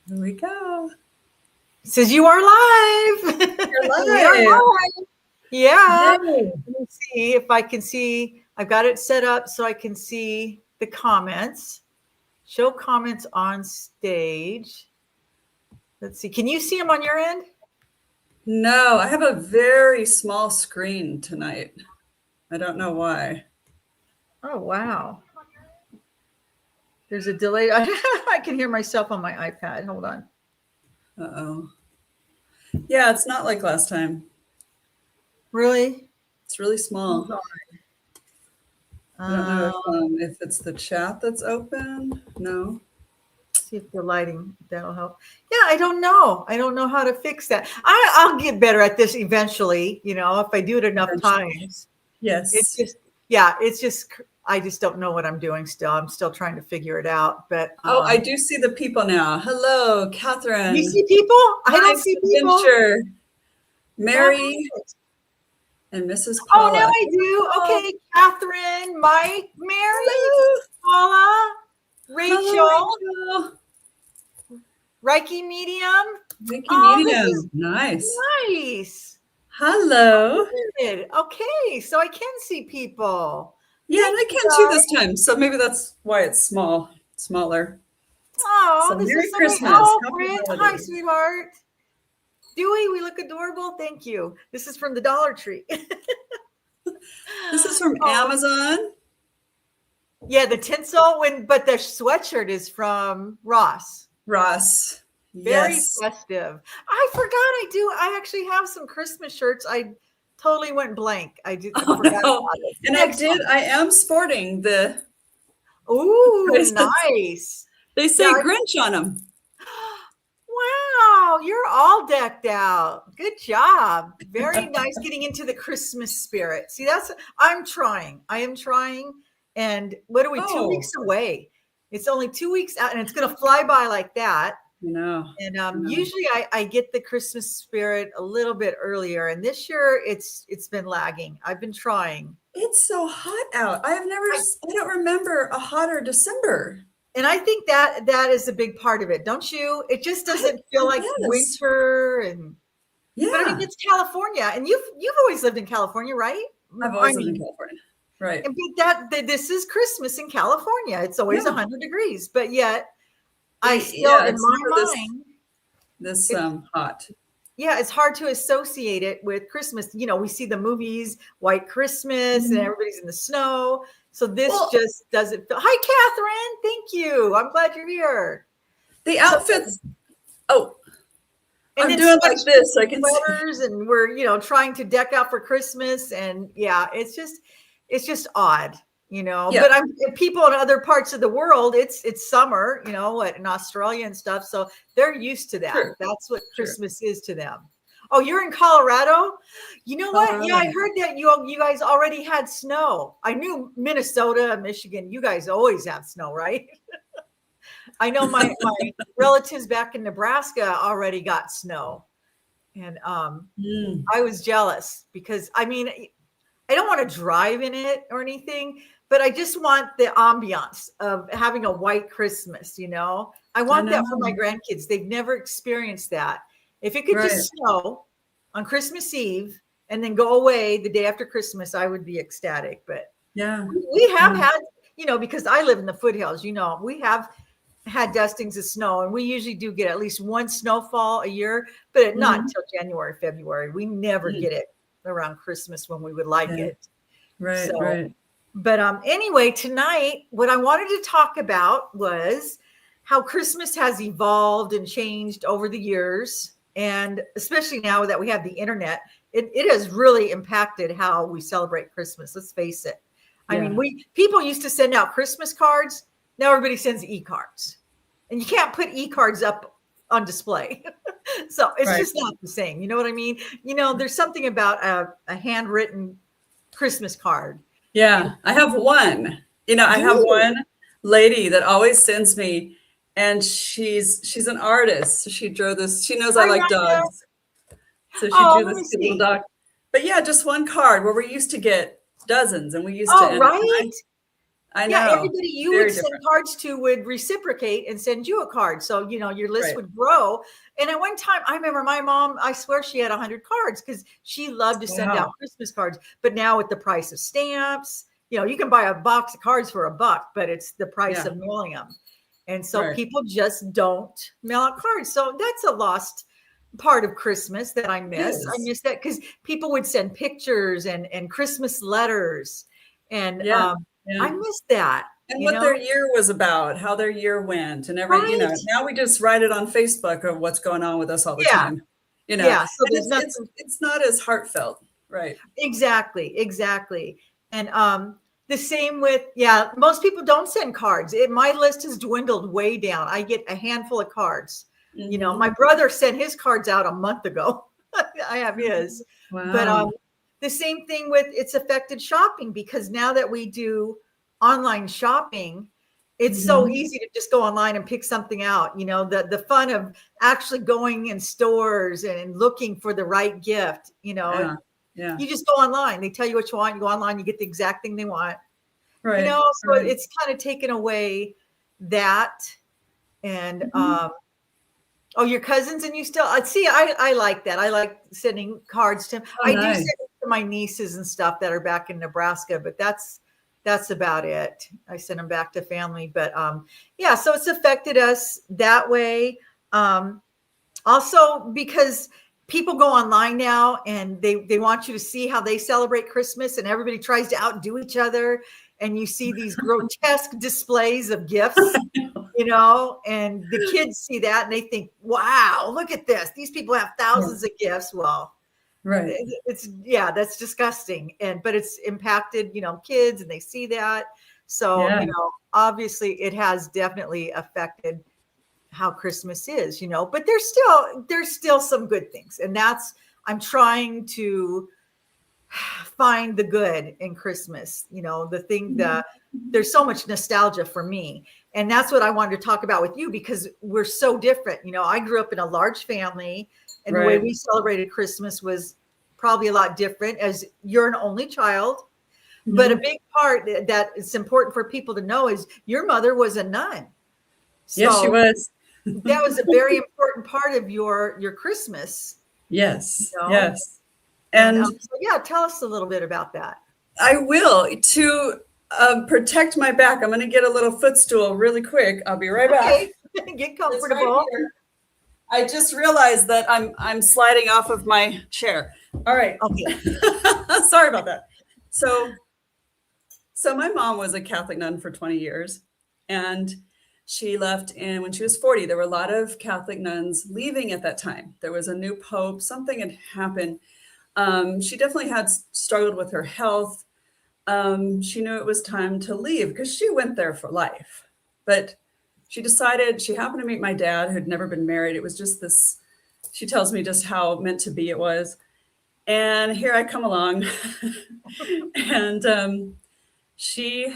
Here we go. It says you are live. You're live. We are live. Yeah. Yay. Let me see if I can see. I've got it set up so I can see the comments. Show comments on stage. Let's see. Can you see them on your end? No, I have a very small screen tonight. I don't know why. Oh, wow. There's a delay. I can hear myself on my iPad. Hold on. Uh-oh. Yeah, it's not like last time. Really? It's really small. I don't know if it's the chat that's open. No. See if the lighting, that'll help. Yeah, I don't know. I don't know how to fix that. I'll get better at this eventually, you know, if I do it enough times. Yes. It's just, I just don't know what I'm doing still. I'm still trying to figure it out. But I do see the people now. Hello, Catherine. You see people? I don't see people. Adventure. Mary and Mrs. Paula. Paula. Oh, now I do. Okay, Catherine, Mike, Mary, Paula, Rachel. Hello, Reiki Medium. Reiki Medium. Nice. Nice. Hello. Good. Okay, so I can see people. Yeah, and I can too this time. So maybe that's why it's smaller. Oh, so this Merry is so Christmas. Oh, Brent. Hi, sweetheart. Dewey, we look adorable. Thank you. This is from the Dollar Tree. This is from Amazon. Yeah, the tinsel but the sweatshirt is from Ross. Ross. Very Yes. festive. I forgot I actually have some Christmas shirts. I totally went blank. I forgot about it. And I am sporting the nice. They say Grinch on them. Wow, you're all decked out. Good job. Very nice getting into the Christmas spirit. See, I am trying. And what are we, 2 weeks away? It's only 2 weeks out and it's going to fly by like that. And usually I get the Christmas spirit a little bit earlier. And this year it's been lagging. I've been trying. It's so hot out. I don't remember a hotter December. And I think that is a big part of it, don't you? It just doesn't feel like winter, and but I mean it's California, and you've always lived in California, right? I've always lived in California, right? And this is Christmas in California. It's always 100 degrees, but yet I still in my mind this hot. Yeah, it's hard to associate it with Christmas. You know, we see the movies, White Christmas, and everybody's in the snow. So this just doesn't feel. Hi, Catherine. Thank you. I'm glad you're here. The outfits. I'm doing like this. I can sweaters, and we're trying to deck out for Christmas, and it's just odd, But people in other parts of the world, it's summer, in Australia and stuff, so they're used to that. Sure. That's what Christmas is to them. Oh, you're in Colorado? You know what? Yeah, I heard that you guys already had snow. I knew Minnesota, Michigan, you guys always have snow, right? I know my relatives back in Nebraska already got snow. And I was jealous because, I mean, I don't want to drive in it or anything, but I just want the ambiance of having a white Christmas, I want that for my grandkids. They've never experienced that. If it could just snow on Christmas Eve and then go away the day after Christmas, I would be ecstatic. But we have had, because I live in the foothills, we have had dustings of snow, and we usually do get at least one snowfall a year, but not until January, February. We never get it around Christmas when we would like it. Right. But anyway, tonight, what I wanted to talk about was how Christmas has evolved and changed over the years. And especially now that we have the internet, it has really impacted how we celebrate Christmas. Let's face it. I mean, people used to send out Christmas cards. Now everybody sends e-cards, and you can't put e-cards up on display. So it's just not the same. You know what I mean? There's something about a handwritten Christmas card. Yeah, I have one. I have one lady that always sends me, and she's an artist. So she drew this. She knows I like dogs. So she drew this little dog. But yeah, just one card where we used to get dozens, and we used to. Right. I Yeah, know. everybody you Very would send different. cards to would reciprocate and send you a card. So, your list Right. would grow. And at one time, I remember my mom, I swear she had 100 cards because she loved to send out Wow. Christmas cards. But now with the price of stamps, you can buy a box of cards for $1, but it's the price Yeah. of mailing them. And so Right. people just don't mail out cards. So that's a lost part of Christmas that I miss. I is. miss that because people would send pictures and Christmas letters. And Yeah. I Yeah. miss that, And what their year was about, how their year went, and right? now we just write it on Facebook of what's going on with us all the Yeah. time, Yeah. So and there's it's nothing. it's not as heartfelt, right? Exactly. Exactly. And the same with, most people don't send cards. My list has dwindled way down. I get a handful of cards. Mhm. My brother sent his cards out a month ago. I have his. But Wow. the same thing with it's affected shopping because now that we do online shopping, it's so Mhm. easy to just go online and pick something out. The fun of actually going in stores and looking for the right gift. Yeah. Yeah. You just go online. They tell you what you want. You go online, you get the exact thing they want. Right. So Right. it's kind of taken away that. And Mhm. oh, your cousins and you still see. I like that. I like sending cards to. Oh, I do send nice. it to my nieces and stuff that are back in Nebraska, but that's about it. I send them back to family, but yeah. So it's affected us that way. Also because people go online now and they want you to see how they celebrate Christmas, and everybody tries to outdo each other, and you see these grotesque displays of gifts. And the kids see that and they think, wow, look at this. These people have thousands of gifts. Well, Right. that's disgusting. But it's impacted, kids, and they see that. So, Yeah. obviously it has definitely affected how Christmas is, but there's still some good things. And I'm trying to find the good in Christmas, the thing that there's so much nostalgia for me. And that's what I wanted to talk about with you because we're so different. I grew up in a large family and the way Right. we celebrated Christmas was probably a lot different as you're an only child. But a Mhm. big part that it's important for people to know is your mother was a nun. Yes, she So was. that was a very important part of your Christmas, Yes. you know. Yes. And And so yeah, tell us a little bit about that. I will to protect my back. I'm going to get a little footstool really quick. I'll be right back. Okay, get It's right comfortable. here. I just realized that I'm sliding off of my chair. All right. Okay. Sorry about that. So my mom was a Catholic nun for 20 years, and she left when she was 40. There were a lot of Catholic nuns leaving at that time. There was a new pope. Something had happened. She definitely had struggled with her health. She knew it was time to leave because she went there for life. But she decided, she happened to meet my dad, who'd never been married. It was just this, she tells me just how meant to be it was. And here I come along. And she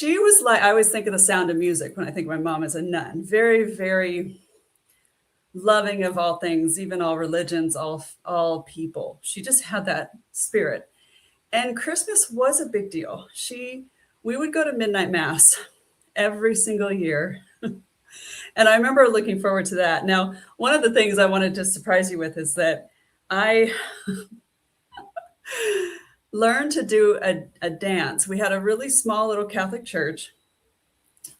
was like, I always think of The Sound of Music when I think of my mom as a nun. Very, very loving of all things, even all religions, all people. She just had that spirit. And Christmas was a big deal. We would go to midnight mass every single year. And I remember looking forward to that. Now, one of the things I wanted to surprise you with is that I learned to do a dance. We had a really small little Catholic church,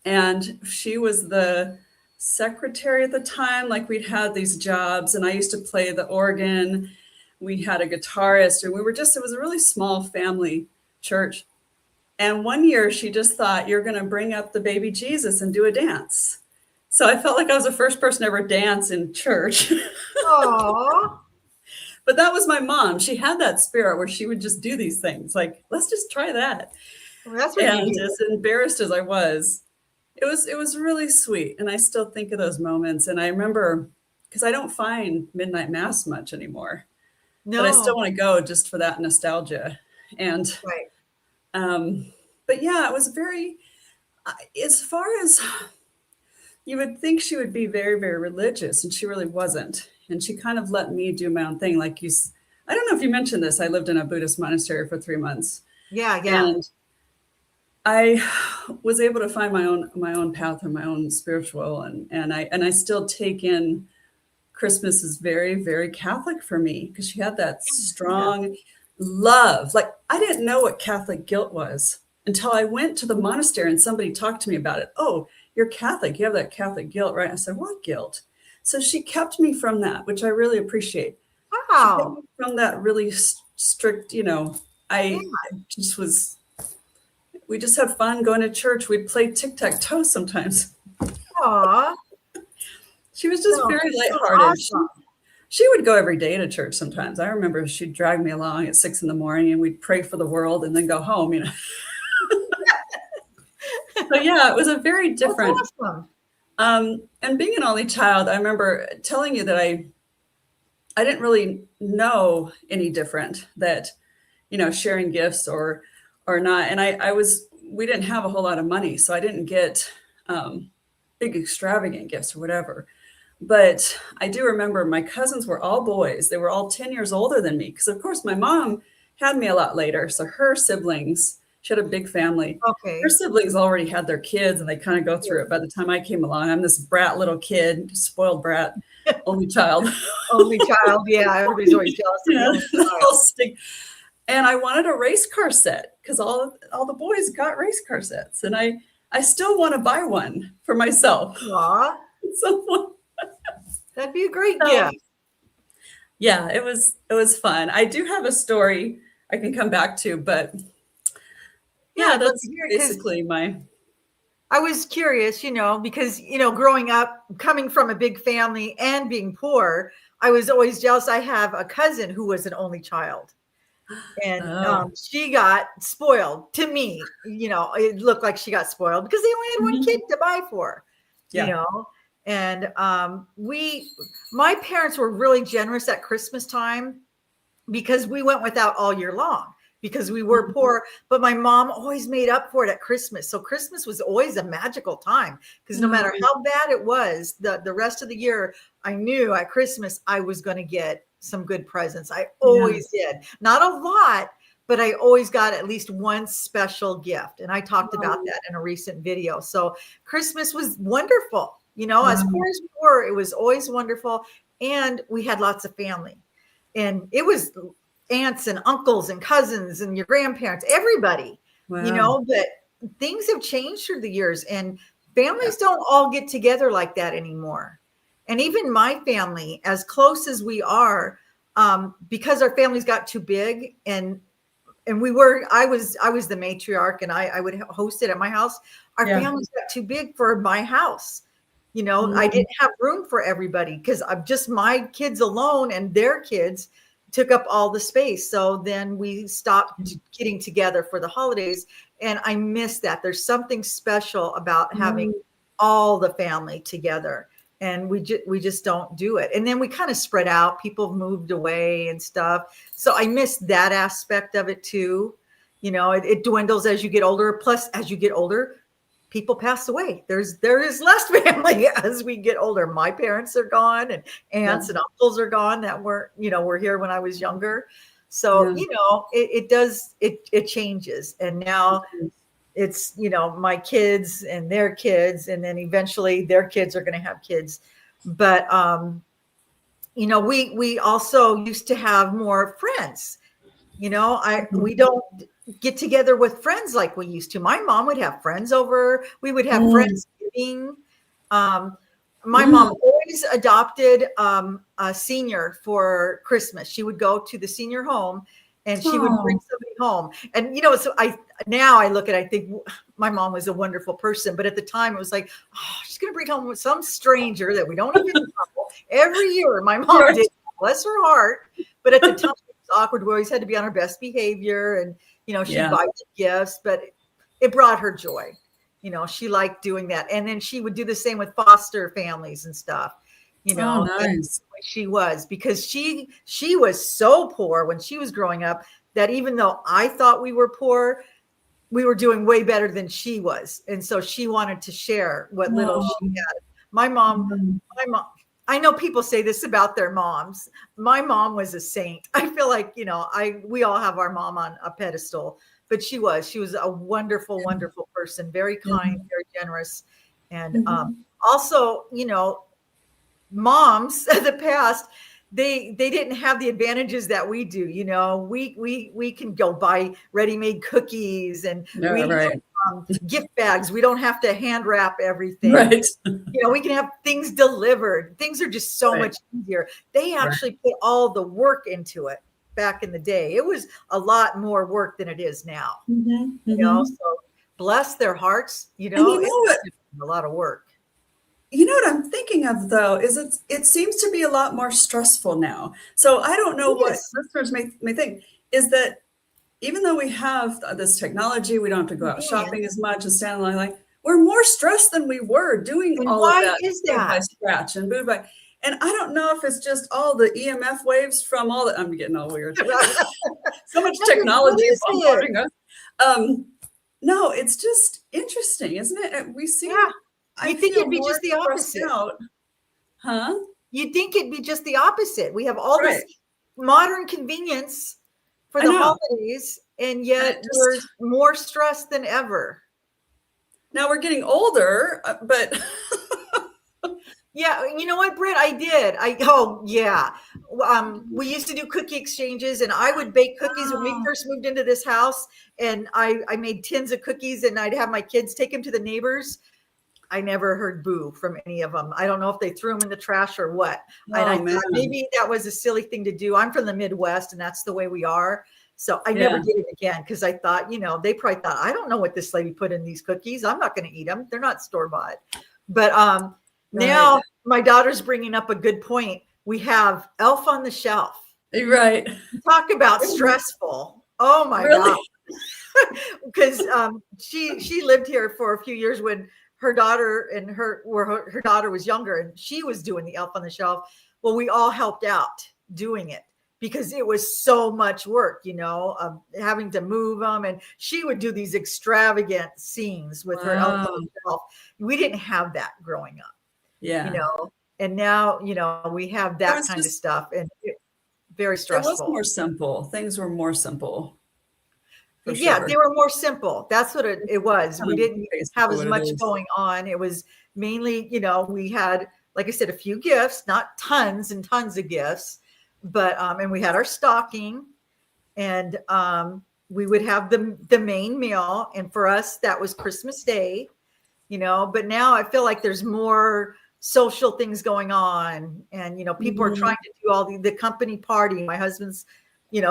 and she was the secretary at the time. Like, we'd had these jobs, and I used to play the organ. We had a guitarist, and it was a really small family church. And one year she just thought, you're going to bring up the baby Jesus and do a dance. So I felt like I was the first person to ever dance in church. Aww. But that was my mom. She had that spirit where she would just do these things. Like, let's just try that. Well, that's what And you do. as embarrassed as I was, it was really sweet. And I still think of those moments. And I remember, because I don't find midnight mass much anymore, but I still No. want to go just for that nostalgia. And Right. but yeah, it was as far as you would think she would be very, very religious, and she really wasn't. And she kind of let me do my own thing. I don't know if you mentioned this. I lived in a Buddhist monastery for 3 months, Yeah. Yeah. and I was able to find my own path and my own spiritual, and I still take in Christmas is very, very Catholic for me because she had that strong love. Like I didn't know what Catholic guilt was until I went to the monastery and somebody talked to me about it. Oh, you're Catholic. You have that Catholic guilt, right? I said, what guilt? So she kept me from that, which I really appreciate. She kept me from that really strict, I just was, we just had fun going to church. We'd play tic-tac-toe sometimes. Aw. She was just very lighthearted. Awesome. She would go every day to church sometimes. I remember she'd drag me along at 6 a.m. and we'd pray for the world and then go home, But yeah, it was a very different. That's awesome. And being an only child, I remember telling you that I didn't really know any different, that, sharing gifts or not. And we didn't have a whole lot of money, so I didn't get big extravagant gifts or whatever. But I do remember my cousins were all boys. They were all 10 years older than me because, of course, my mom had me a lot later. So her siblings, she had a big family. Okay. Her siblings already had their kids and they kind of go through it. By the time I came along, I'm this brat little kid, spoiled brat, only child. Only child. Yeah. Everybody's always jealous. Yeah. And I wanted a race car set because all the boys got race car sets. And I still want to buy one for myself. Aww. So, that'd be a great gift. Yeah, it was fun. I do have a story I can come back to, but yeah, that's basically I was curious, because, growing up, coming from a big family and being poor, I was always jealous. I have a cousin who was an only child. And she got spoiled. To me, it looked like she got spoiled because they only had one kid to buy for, And my parents were really generous at Christmas time because we went without all year long because we were poor, but my mom always made up for it at Christmas. So Christmas was always a magical time because no matter how bad it was, the rest of the year, I knew at Christmas I was going to get some good presents. I always did. Not a lot, but I always got at least one special gift. And I talked about that in a recent video. So Christmas was wonderful. As poor as we were, it was always wonderful. And we had lots of family. And it was aunts and uncles and cousins and your grandparents, everybody, but things have changed through the years and families don't all get together like that anymore. And even my family, as close as we are, because our families got too big and I was the matriarch and I would host it at my house. Our families got too big for my house. I didn't have room for everybody because I'm just my kids alone and their kids took up all the space. So then we stopped getting together for the holidays. And I miss that. There's something special about having all the family together. And we just don't do it. And then we kind of spread out. People moved away and stuff. So I miss that aspect of it too. It dwindles as you get older. Plus, as you get older, people pass away. There is less family as we get older. My parents are gone and aunts and uncles are gone that were here when I was younger. So, it changes. And now it's, my kids and their kids, and then eventually their kids are going to have kids. But, we also used to have more friends. We don't get together with friends like we used to. My mom would have friends over. We would have Friendsgiving. My mom always adopted a senior for Christmas. She would go to the senior home and she would bring somebody home. And, so now I look at it, I think my mom was a wonderful person. But at the time it was like, she's going to bring home some stranger that we don't even know. Every year my mom did, bless her heart. But at the time it was awkward. We always had to be on our best behavior and, she'd buy gifts, but it brought her joy. She liked doing that. And then she would do the same with foster families and stuff, nice. She was, because she was so poor when she was growing up that even though I thought we were poor, we were doing way better than she was. And so she wanted to share what little she had. My mom, I know people say this about their moms. My mom was a saint. I feel like, we all have our mom on a pedestal but she was a wonderful, wonderful person, very kind, very generous. And also, you know, moms of the past, they didn't have the advantages that we do. You know, we can go buy ready-made cookies, and we right. gift bags. We don't have to hand wrap everything. Right. You know, we can have things delivered. Things are just so much easier. They actually put all the work into it back in the day. It was a lot more work than it is now. You know, so bless their hearts. You know, and you know it's a lot of work. You know what I'm thinking of, though, is it seems to be a lot more stressful now. So I don't know what listeners may think, is that even though we have this technology, we don't have to go out shopping as much and stand in line, like, we're more stressed than we were doing all of that. Why is that? By scratch and boot by. And I don't know if it's just all the EMF waves from all the, I'm getting all weird. So much technology bombarding us. No, it's just interesting, isn't it? We see. You think it'd be just the opposite. Huh? You'd think it'd be just the opposite. We have all this modern convenience for the holidays, and yet we're more stressed than ever. Now we're getting older, but yeah, you know what, Britt? We used to do cookie exchanges, and I would bake cookies when we first moved into this house, and I made tins of cookies, and I'd have my kids take them to the neighbors. I never heard boo from any of them. I don't know if they threw them in the trash or what. And I thought maybe that was a silly thing to do. I'm from the Midwest, and that's the way we are. So I never did it again, because I thought, you know, they probably thought, I don't know what this lady put in these cookies. I'm not going to eat them. They're not store-bought. But now my daughter's bringing up a good point. We have Elf on the Shelf. Right. Talk about stressful. Oh my God. Because she lived here for a few years when her daughter and her daughter was younger, and she was doing the Elf on the Shelf. Well, we all helped out doing it because it was so much work, you know, having to move them. And she would do these extravagant scenes with her Elf on the Shelf. We didn't have that growing up. Yeah. You know, and now, you know, we have that kind of stuff, and very stressful. It was more simple. Things were more simple. Yeah, they were more simple. That's what it was. We didn't have as much going on. It was mainly, you know, we had, like I said, a few gifts, not tons and tons of gifts, but and we had our stocking, and we would have the main meal, and for us that was Christmas Day, you know. But now I feel like there's more social things going on, and you know, people are trying to do all the company party. My husband's, you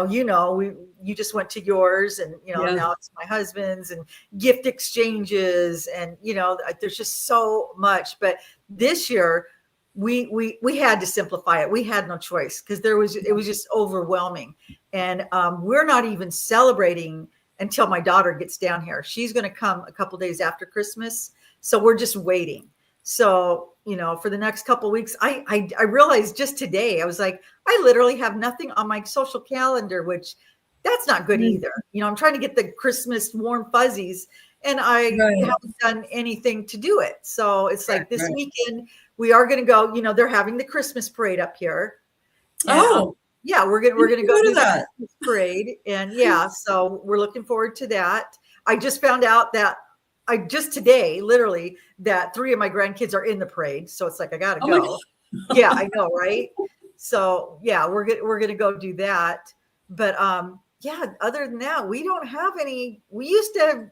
just went to yours, and now it's my husband's, and gift exchanges, and there's just so much. But this year we had to simplify it. We had no choice, because it was just overwhelming. And we're not even celebrating until my daughter gets down here. She's going to come a couple days after Christmas, so we're just waiting. So, for the next couple of weeks, I realized just today, I was like, I literally have nothing on my social calendar, which that's not good either. I'm trying to get the Christmas warm fuzzies, and I haven't done anything to do it. So it's like this weekend we are going to go, they're having the Christmas parade up here. And, yeah, we're going to go to that parade. And so we're looking forward to that. I just found out that today, literally, that 3 of my grandkids are in the parade. So it's like, I got to go. Yeah, I know. Right. So we're going to go do that. But other than that, we don't have any. We used to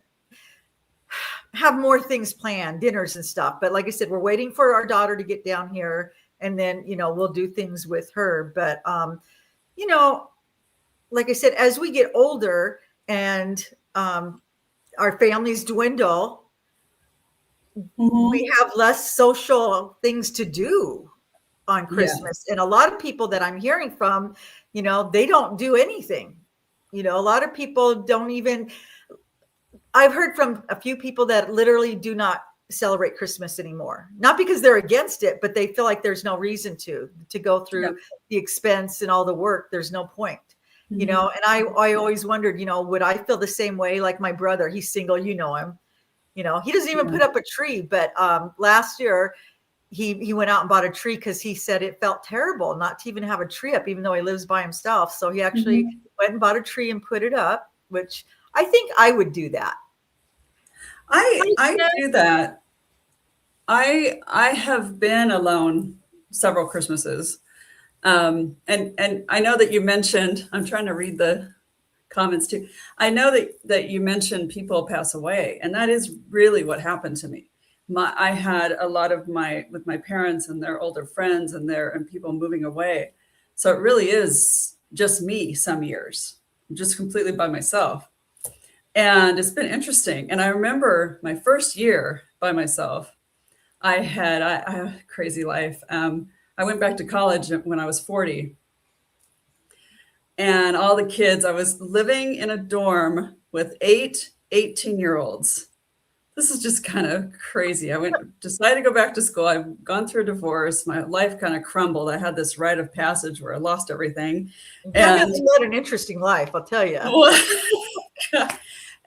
have more things planned, dinners and stuff. But like I said, we're waiting for our daughter to get down here, and then, we'll do things with her. But, like I said, as we get older and, our families dwindle, we have less social things to do on Christmas. And a lot of people that I'm hearing from, they don't do anything. A lot of people don't even, I've heard from a few people that literally do not celebrate Christmas anymore. Not because they're against it, but they feel like there's no reason to go through the expense and all the work. There's no point. And I always wondered, would I feel the same way? Like my brother, he's single, him, he doesn't even put up a tree. But last year he went out and bought a tree, because he said it felt terrible not to even have a tree up, even though he lives by himself. So he actually went and bought a tree and put it up, which I think I would do that. I do that. I have been alone several Christmases. And I know that you mentioned, I'm trying to read the comments too. I know that you mentioned people pass away, and that is really what happened to me. I had a lot of with my parents and their older friends and people moving away. So it really is just me some years, just completely by myself. And it's been interesting. And I remember my first year by myself, I had a crazy life. I went back to college when I was 40. And all the kids, I was living in a dorm with 18-year-olds. This is just kind of crazy. Decided to go back to school. I've gone through a divorce. My life kind of crumbled. I had this rite of passage where I lost everything. And you led an interesting life, I'll tell you.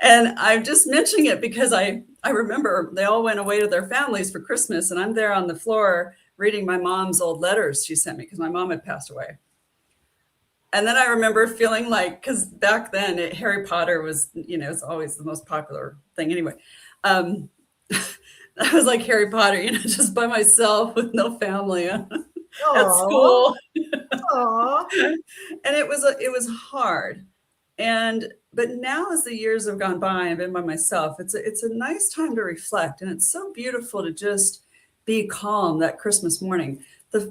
And I'm just mentioning it because I remember they all went away to their families for Christmas, and I'm there on the floor reading my mom's old letters she sent me because my mom had passed away. And then I remember feeling like, because back then Harry Potter was, it's always the most popular thing anyway. I was like Harry Potter, just by myself with no family at school. And it was hard. But now as the years have gone by, I've been by myself. It's a nice time to reflect, and it's so beautiful to just be calm that Christmas morning.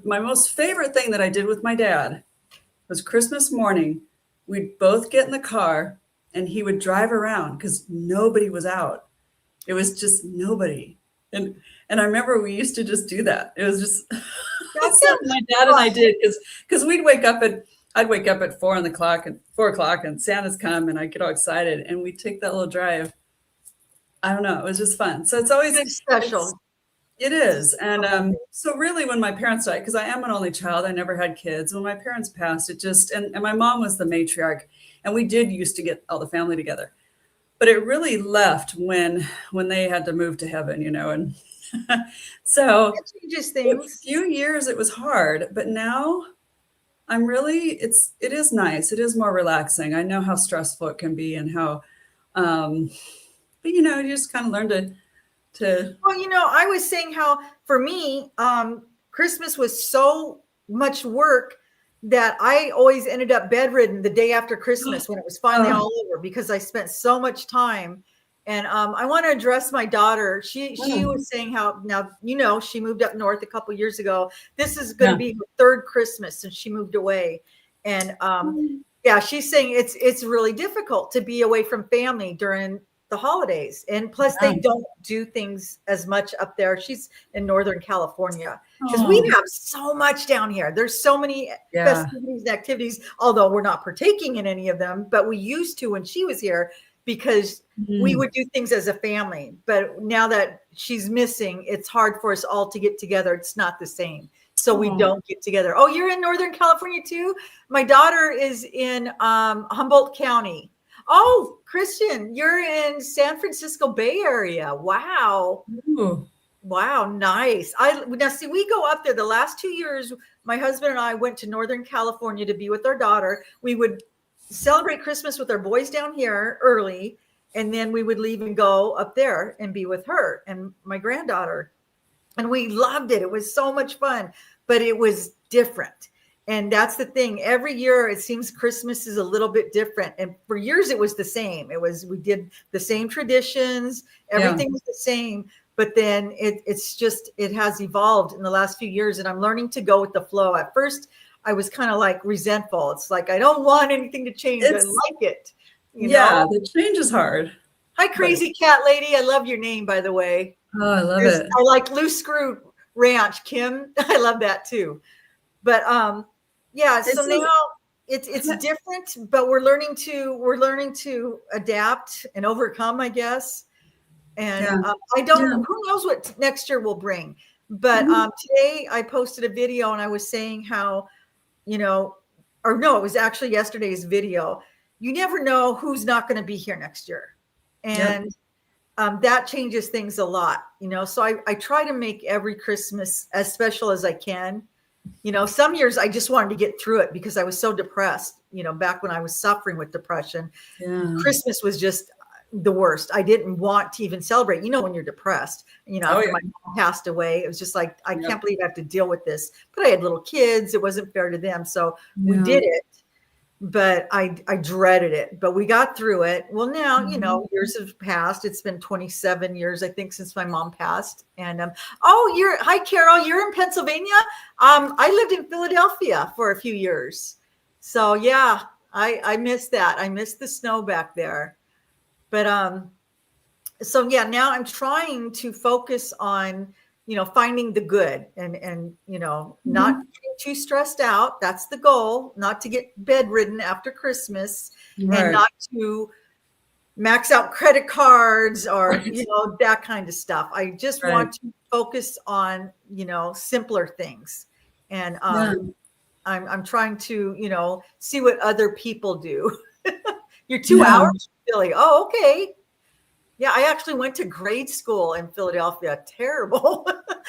My most favorite thing that I did with my dad was Christmas morning. We'd both get in the car and he would drive around because nobody was out. It was just nobody. And I remember we used to just do that. It was just something my dad and I did because I'd wake up at 4 o'clock and Santa's come and I get all excited and we'd take that little drive. I don't know. It was just fun. So it's always special. It is. And so really when my parents died, because I am an only child, I never had kids. When my parents passed, and my mom was the matriarch, and we did used to get all the family together. But it really left when they had to move to heaven, and so it changes things. A few years it was hard, but now it is nice. It is more relaxing. I know how stressful it can be and how, but you just kind of learn to. Well, I was saying how for me, Christmas was so much work that I always ended up bedridden the day after Christmas when it was finally all over because I spent so much time. And I want to address my daughter. She was saying how now, she moved up north a couple years ago. This is going to be her third Christmas since she moved away. And she's saying it's really difficult to be away from family during the holidays, and plus they don't do things as much up there. She's in Northern California because we have so much down here. There's so many festivities and activities, although we're not partaking in any of them, but we used to when she was here because we would do things as a family. But now that she's missing, it's hard for us all to get together. It's not the same. So we don't get together. Oh, you're in Northern California too? My daughter is in Humboldt County. Oh, Christian, you're in San Francisco Bay Area. Wow. Ooh. Wow. Nice. Now see, we go up there the last 2 years. My husband and I went to Northern California to be with our daughter. We would celebrate Christmas with our boys down here early. And then we would leave and go up there and be with her and my granddaughter. And we loved it. It was so much fun, but it was different. And that's the thing. Every year, it seems Christmas is a little bit different. And for years, it was the same. We did the same traditions. Everything was the same. But then it has evolved in the last few years. And I'm learning to go with the flow. At first, I was kind of like resentful. It's like, I don't want anything to change. I like it. You know? The change is hard. Hi, Crazy Cat Lady. I love your name, by the way. Oh, I love it. I like Loose Screw Ranch, Kim. I love that too. But so now it's different, but we're learning to adapt and overcome, I guess. And I don't. Who knows what next year will bring? But today I posted a video and I was saying how, it was actually yesterday's video. You never know who's not going to be here next year, and that changes things a lot. So I try to make every Christmas as special as I can. some years I just wanted to get through it because I was so depressed, back when I was suffering with depression. Yeah. Christmas was just the worst. I didn't want to even celebrate, when you're depressed, after my mom passed away, it was just like, I can't believe I have to deal with this, but I had little kids. It wasn't fair to them. So we did it, but I dreaded it, but we got through it. Well, now, years have passed. It's been 27 years, I think, since my mom passed. And, hi, Carol, you're in Pennsylvania. I lived in Philadelphia for a few years. So yeah, I miss that. I miss the snow back there. But so yeah, now I'm trying to focus on, finding the good and not getting too stressed out. That's the goal, not to get bedridden after Christmas and not to max out credit cards or, that kind of stuff. I just want to focus on, simpler things. And I'm trying to, see what other people do. You're 2 hours, Philly. Oh, okay. Yeah, I actually went to grade school in Philadelphia. Terrible.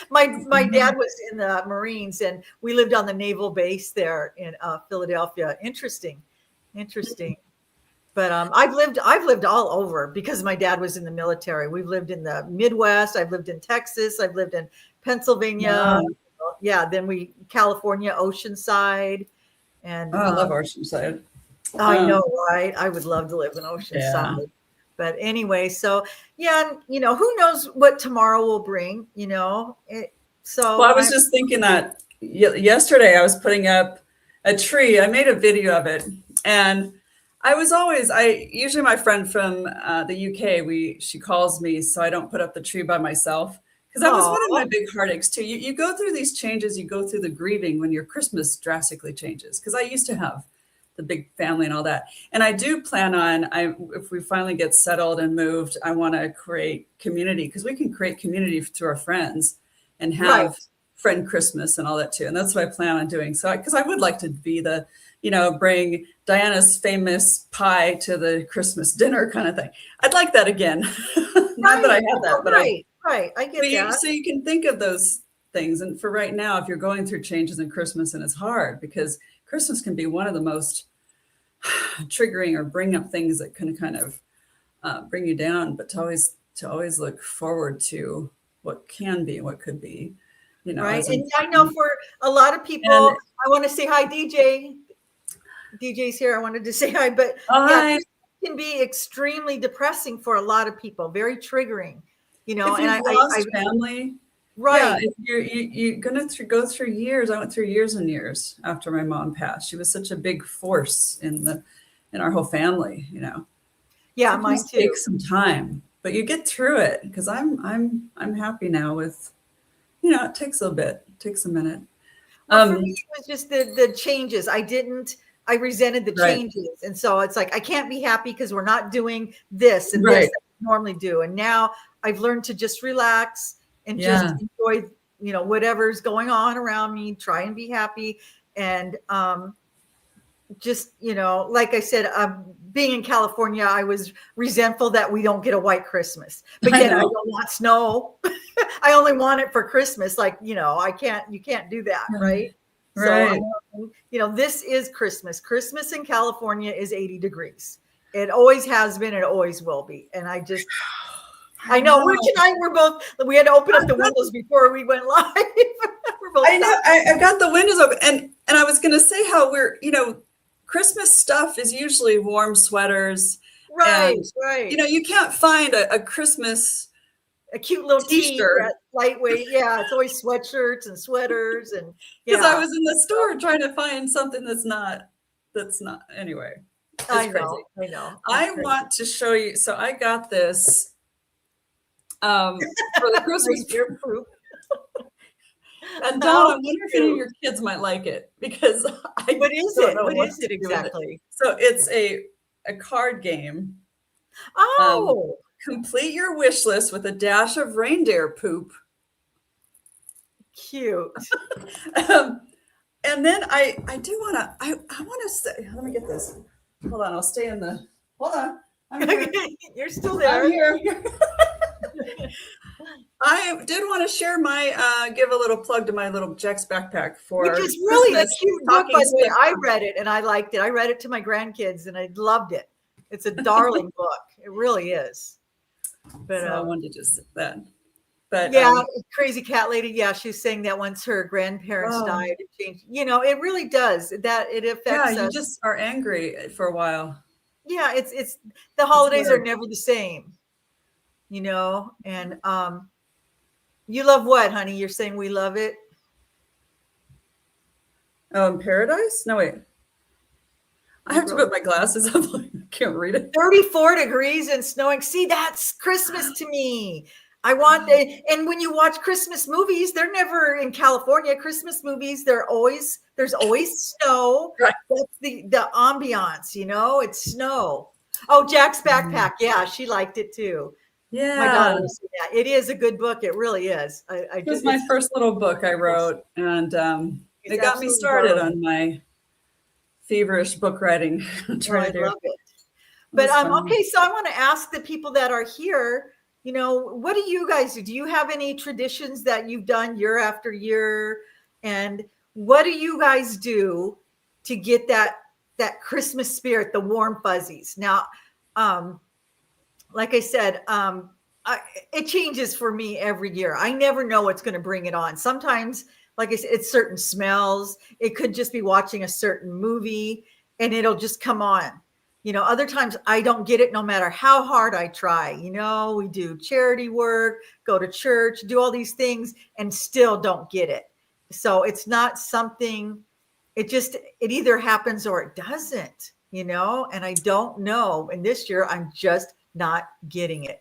My dad was in the Marines, and we lived on the naval base there in Philadelphia. Interesting. But I've lived all over because my dad was in the military. We've lived in the Midwest. I've lived in Texas. I've lived in Pennsylvania. Wow. Yeah, then California, Oceanside, and I love Oceanside. I know, right? I would love to live in Oceanside. Yeah. But anyway, so yeah, who knows what tomorrow will bring, Well, I was just thinking that yesterday I was putting up a tree. I made a video of it, and usually my friend from the UK, she calls me so I don't put up the tree by myself, because that was one of my big heartaches too. You go through these changes, you go through the grieving when your Christmas drastically changes, because I used to have the big family and all that. And I do plan on, if we finally get settled and moved, I want to create community, because we can create community through our friends and have friend Christmas and all that too. And that's what I plan on doing. So, because I would like to be bring Diana's famous pie to the Christmas dinner kind of thing. I'd like that again. Not that I have that, but right. I get that. So you can think of those things. And for right now, if you're going through changes in Christmas, and it's hard because Christmas can be one of the most triggering or bring up things that can kind of bring you down, but to always look forward to what can be, what could be, right. And I know for a lot of people, I want to say hi, DJ. DJ's here. I wanted to say hi, but it can be extremely depressing for a lot of people, very triggering, if and lost family. Right. Yeah, you're going to go through years. I went through years and years after my mom passed. She was such a big force in our whole family, Yeah, mine too. Takes some time, but you get through it, because I'm happy now with, it takes a little bit, it takes a minute. For me, it was just the changes. I resented the changes. And so it's like, I can't be happy because we're not doing this and this that we normally do. And now I've learned to just relax and just enjoy, whatever's going on around me, try and be happy. And just, like I said, being in California, I was resentful that we don't get a white Christmas. But yet I don't want snow. I only want it for Christmas. Like, you can't do that, right? Right. So, this is Christmas. Christmas in California is 80 degrees. It always has been. It always will be. And I know. Rich and we had to open up the windows before we went live. I know. I got the windows open, and I was going to say how we're, Christmas stuff is usually warm sweaters. Right. And, right. You can't find a Christmas. A cute little t-shirt, lightweight. Yeah, it's always sweatshirts and sweaters, and because I was in the store trying to find something that's not. Anyway, it's I crazy. know. I want to show you. So I got this for the Christmas proof. And Dawn, I wonder if any of your kids might like it, because what is it? What is it exactly? So it's a card game. Oh. Complete your wish list with a dash of reindeer poop. Cute. And then I want to say, let me get this. Hold on, I'll stay in the. Hold on. You're still there. I'm here. I did want to share my give a little plug to my little Jack's Backpack for which is really Christmas a cute book, by the way. stick. I read it and I liked it. I read it to my grandkids and I loved it. It's a darling book. It really is. But So I wanted to just that. But yeah, Crazy Cat Lady. Yeah, she's saying that once her grandparents died, it changed. You know, it really does. That it affects us. You just are angry for a while. Yeah, it's the holidays are never the same. You know, and you love what, honey? You're saying we love it? Paradise? No, wait. I have to put my glasses up. I can't read it. 34 degrees and snowing. See, that's Christmas to me. I want and when you watch Christmas movies, they're never in California. Christmas movies, there's always snow. Right. That's the ambiance, you know, it's snow. Oh, Jack's Backpack. Yeah, she liked it too. Yeah. My daughter was saying that. It is a good book. It really is. It was my first little book I wrote, and it got me started on my feverish book writing. I love it. But okay, so I want to ask the people that are here, you know, what do you guys do? Do you have any traditions that you've done year after year? And what do you guys do to get that Christmas spirit, the warm fuzzies? Now, like I said, it changes for me every year. I never know what's going to bring it on. Sometimes, like I said, it's certain smells. It could just be watching a certain movie and it'll just come on. You know, other times I don't get it no matter how hard I try. You know, we do charity work, go to church, do all these things and still don't get it. So it's not something, it either happens or it doesn't, you know, and I don't know. And this year I'm just not getting it.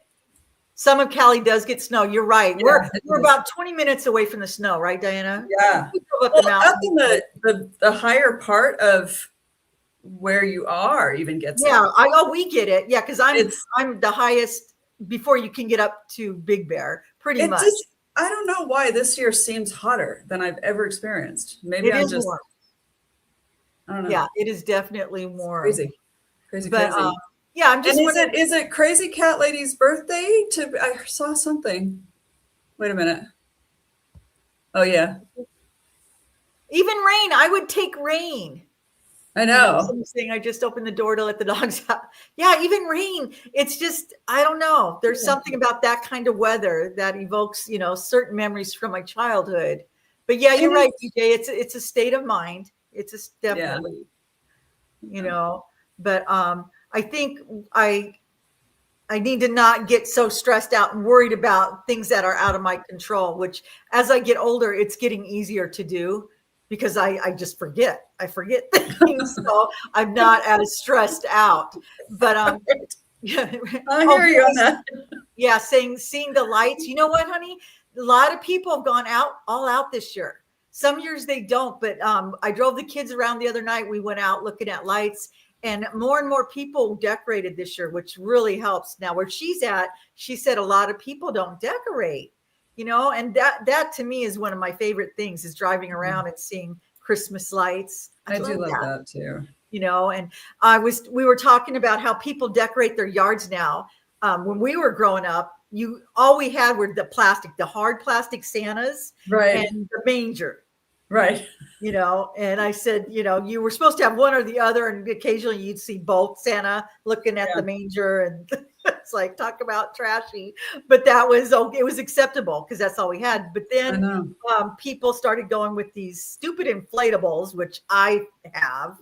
Some of Cali does get snow. You're right. Yeah, we're about 20 minutes away from the snow, right, Diana? Yeah. Up the mountain. The higher part of where you are even gets it. Yeah, we get it. Yeah, because I'm the highest before you can get up to Big Bear, pretty much. I don't know why this year seems hotter than I've ever experienced. Maybe I'm just warm. I don't know. Yeah, it is definitely warm. Crazy. But, yeah, I'm just. And is it Crazy Cat Lady's birthday? I saw something. Wait a minute. Oh yeah. Even rain. I would take rain. I know. Saying I just opened the door to let the dogs out. Yeah, even rain. It's just, I don't know. There's something about that kind of weather that evokes, you know, certain memories from my childhood. But yeah, you're right, DJ. It's a state of mind. It's definitely, you know. But I think I need to not get so stressed out and worried about things that are out of my control, which as I get older, it's getting easier to do because I just forget. I forget things. So I'm not as stressed out. But yeah. I hear you on that. Yeah, seeing the lights. You know what, honey? A lot of people have gone all out this year. Some years they don't, but I drove the kids around the other night. We went out looking at lights. And more people decorated this year, which really helps. Now, where she's at, she said a lot of people don't decorate, you know, and that to me is one of my favorite things is driving around and seeing Christmas lights. I do love that too. You know, and we were talking about how people decorate their yards now. When we were growing up, all we had were the hard plastic Santas, right, and the manger. Right. You know, and I said, you know, you were supposed to have one or the other, and occasionally you'd see both Santa looking at the manger, and it's like, talk about trashy, but that was okay. It was acceptable because that's all we had. But then people started going with these stupid inflatables, which I have,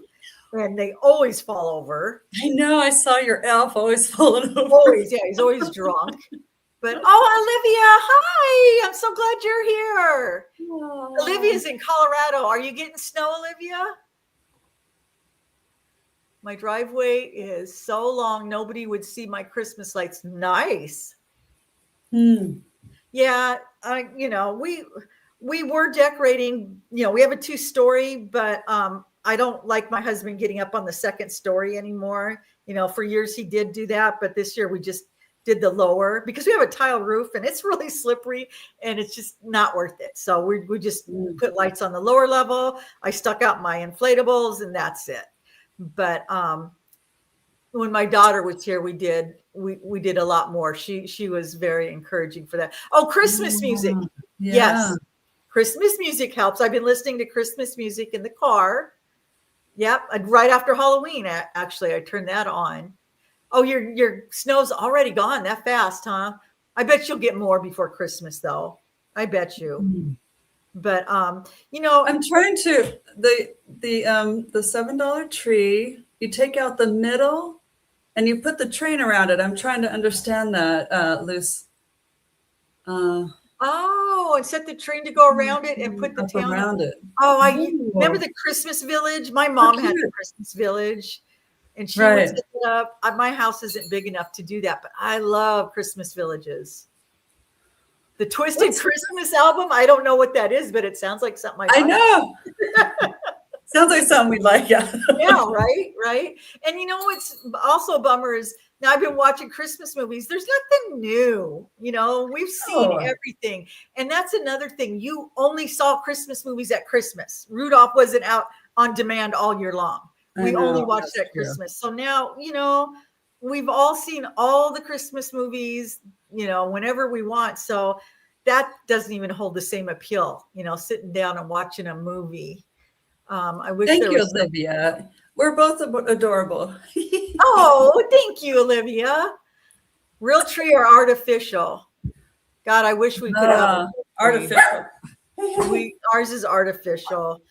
and they always fall over. I know. I saw your elf always falling over. Always, yeah, he's always drunk. But Olivia, hi! I'm so glad you're here. Aww. Olivia's in Colorado. Are you getting snow, Olivia? My driveway is so long, nobody would see my Christmas lights. Nice. Yeah, you know, we were decorating. You know, we have a 2-story, but I don't like my husband getting up on the 2nd story anymore. You know, for years he did do that, but this year we just did the lower because we have a tile roof and it's really slippery and it's just not worth it. So we just put lights on the lower level. I stuck out my inflatables and that's it. But when my daughter was here, we did a lot more. She was very encouraging for that. Oh, Christmas music. Yeah. Yes. Christmas music helps. I've been listening to Christmas music in the car. Yep. Right after Halloween, actually, I turned that on. Oh, your snow's already gone that fast, huh? I bet you'll get more before Christmas, though. I bet you. But you know, I'm trying to the $7 tree. You take out the middle, and you put the train around it. I'm trying to understand that, Luce. And set the train to go around it and put the Up town around it. Oh, I remember the Christmas village. My mom had the Christmas village, and she would set it up. My house isn't big enough to do that, but I love Christmas villages. The Twisted Christmas album. I don't know what that is, but it sounds like something I know. Sounds like something we'd like. Yeah. Yeah. Right. And you know what's also a bummer is now I've been watching Christmas movies. There's nothing new. You know, we've seen everything. And that's another thing. You only saw Christmas movies at Christmas. Rudolph wasn't out on demand all year long. We only watched at Christmas. So now, you know, we've all seen all the Christmas movies, you know, whenever we want. So that doesn't even hold the same appeal, you know, sitting down and watching a movie. I wish. Thank you, Olivia. We're both adorable. Oh, thank you, Olivia. Real tree or artificial? God, I wish we could have artificial. Ours is artificial.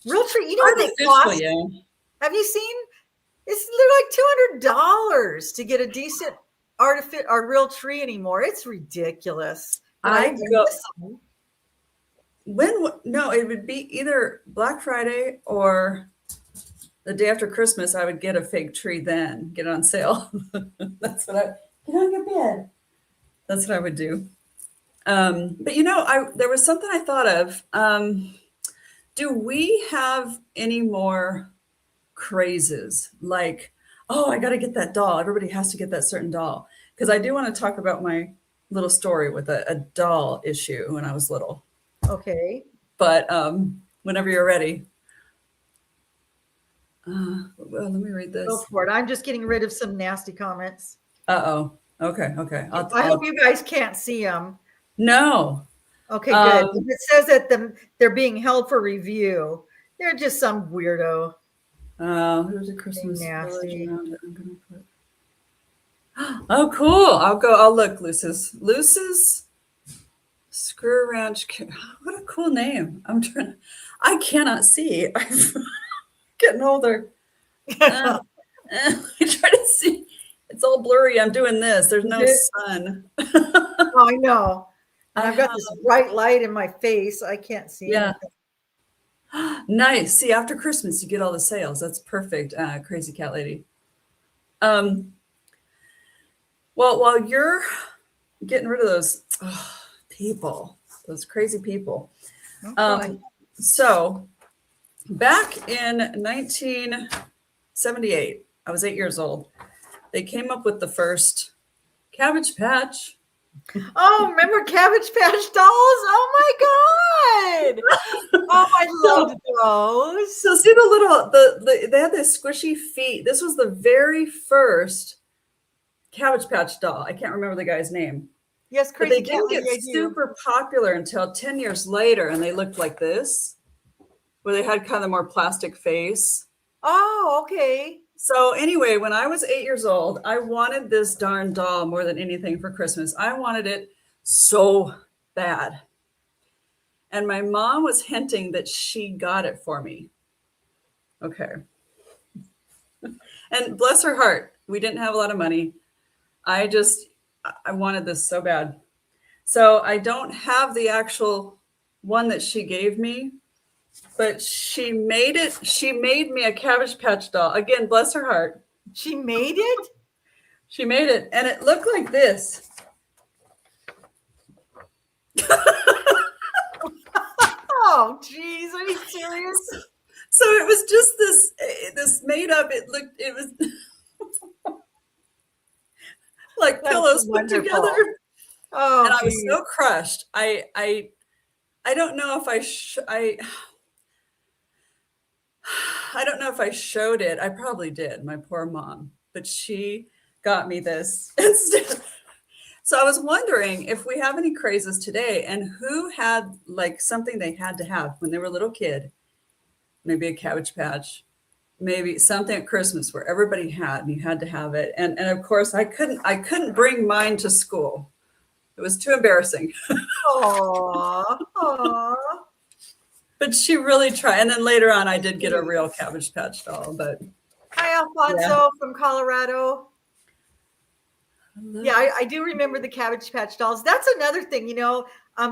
Real tree. You know what they cost? Yeah. Have you seen? They're like $200 to get a decent artificial or real tree anymore. It's ridiculous. No, it would be either Black Friday or the day after Christmas. I would get a fake tree, then get it on sale. That's what get on your bed. That's what I would do. But you know, there was something I thought of. Do we have any more crazes like, oh, I got to get that doll. Everybody has to get that certain doll. Because I do want to talk about my little story with a doll issue when I was little. Okay. But whenever you're ready. Well, let me read this. Go for it. I'm just getting rid of some nasty comments. Uh-oh. Okay. I hope you guys can't see them. No. Okay, good. It says that they're being held for review. They're just some weirdo. There's a Christmas village around it. I'm gonna put. Oh, cool. I'll look, Luce's Screw Ranch. What a cool name. I cannot see. I'm getting older. I try to see. It's all blurry. I'm doing this. There's no sun. Oh, I know. And I've got this bright light in my face. I can't see anything. Nice. See, after Christmas, you get all the sales. That's perfect. Crazy cat lady. Well, while you're getting rid of those people, those crazy people. So back in 1978, I was 8 years old. They came up with the first Cabbage Patch. Oh, remember Cabbage Patch dolls? Oh my God. Oh, I loved those. So see they had this squishy feet. This was the very first Cabbage Patch doll. I can't remember the guy's name. Yes, Crazy. But they didn't get super popular until 10 years later, and they looked like this, where they had kind of more plastic face. Oh, okay. So anyway, when I was 8 years old, I wanted this darn doll more than anything for Christmas. I wanted it so bad. And my mom was hinting that she got it for me. Okay. And bless her heart, we didn't have a lot of money. I wanted this so bad. So I don't have the actual one that she gave me, but she made me a Cabbage Patch doll. Again, bless her heart. She made it? She made it. And it looked like this. Oh, geez. Are you serious? So it was just this made up, it was like pillows put together. Oh, and I was so crushed. I don't know if I don't know if I showed it. I probably did, my poor mom. but she got me this instead. So I was wondering if we have any crazes today and who had like something they had to have when they were a little kid, maybe a Cabbage Patch, maybe something at Christmas where everybody had and you had to have it. And of course I couldn't bring mine to school. It was too embarrassing. Aww. But she really tried. And then later on I did get a real Cabbage Patch doll, but Hi, Alfonso from Colorado. Yeah, I do remember the Cabbage Patch dolls. That's another thing,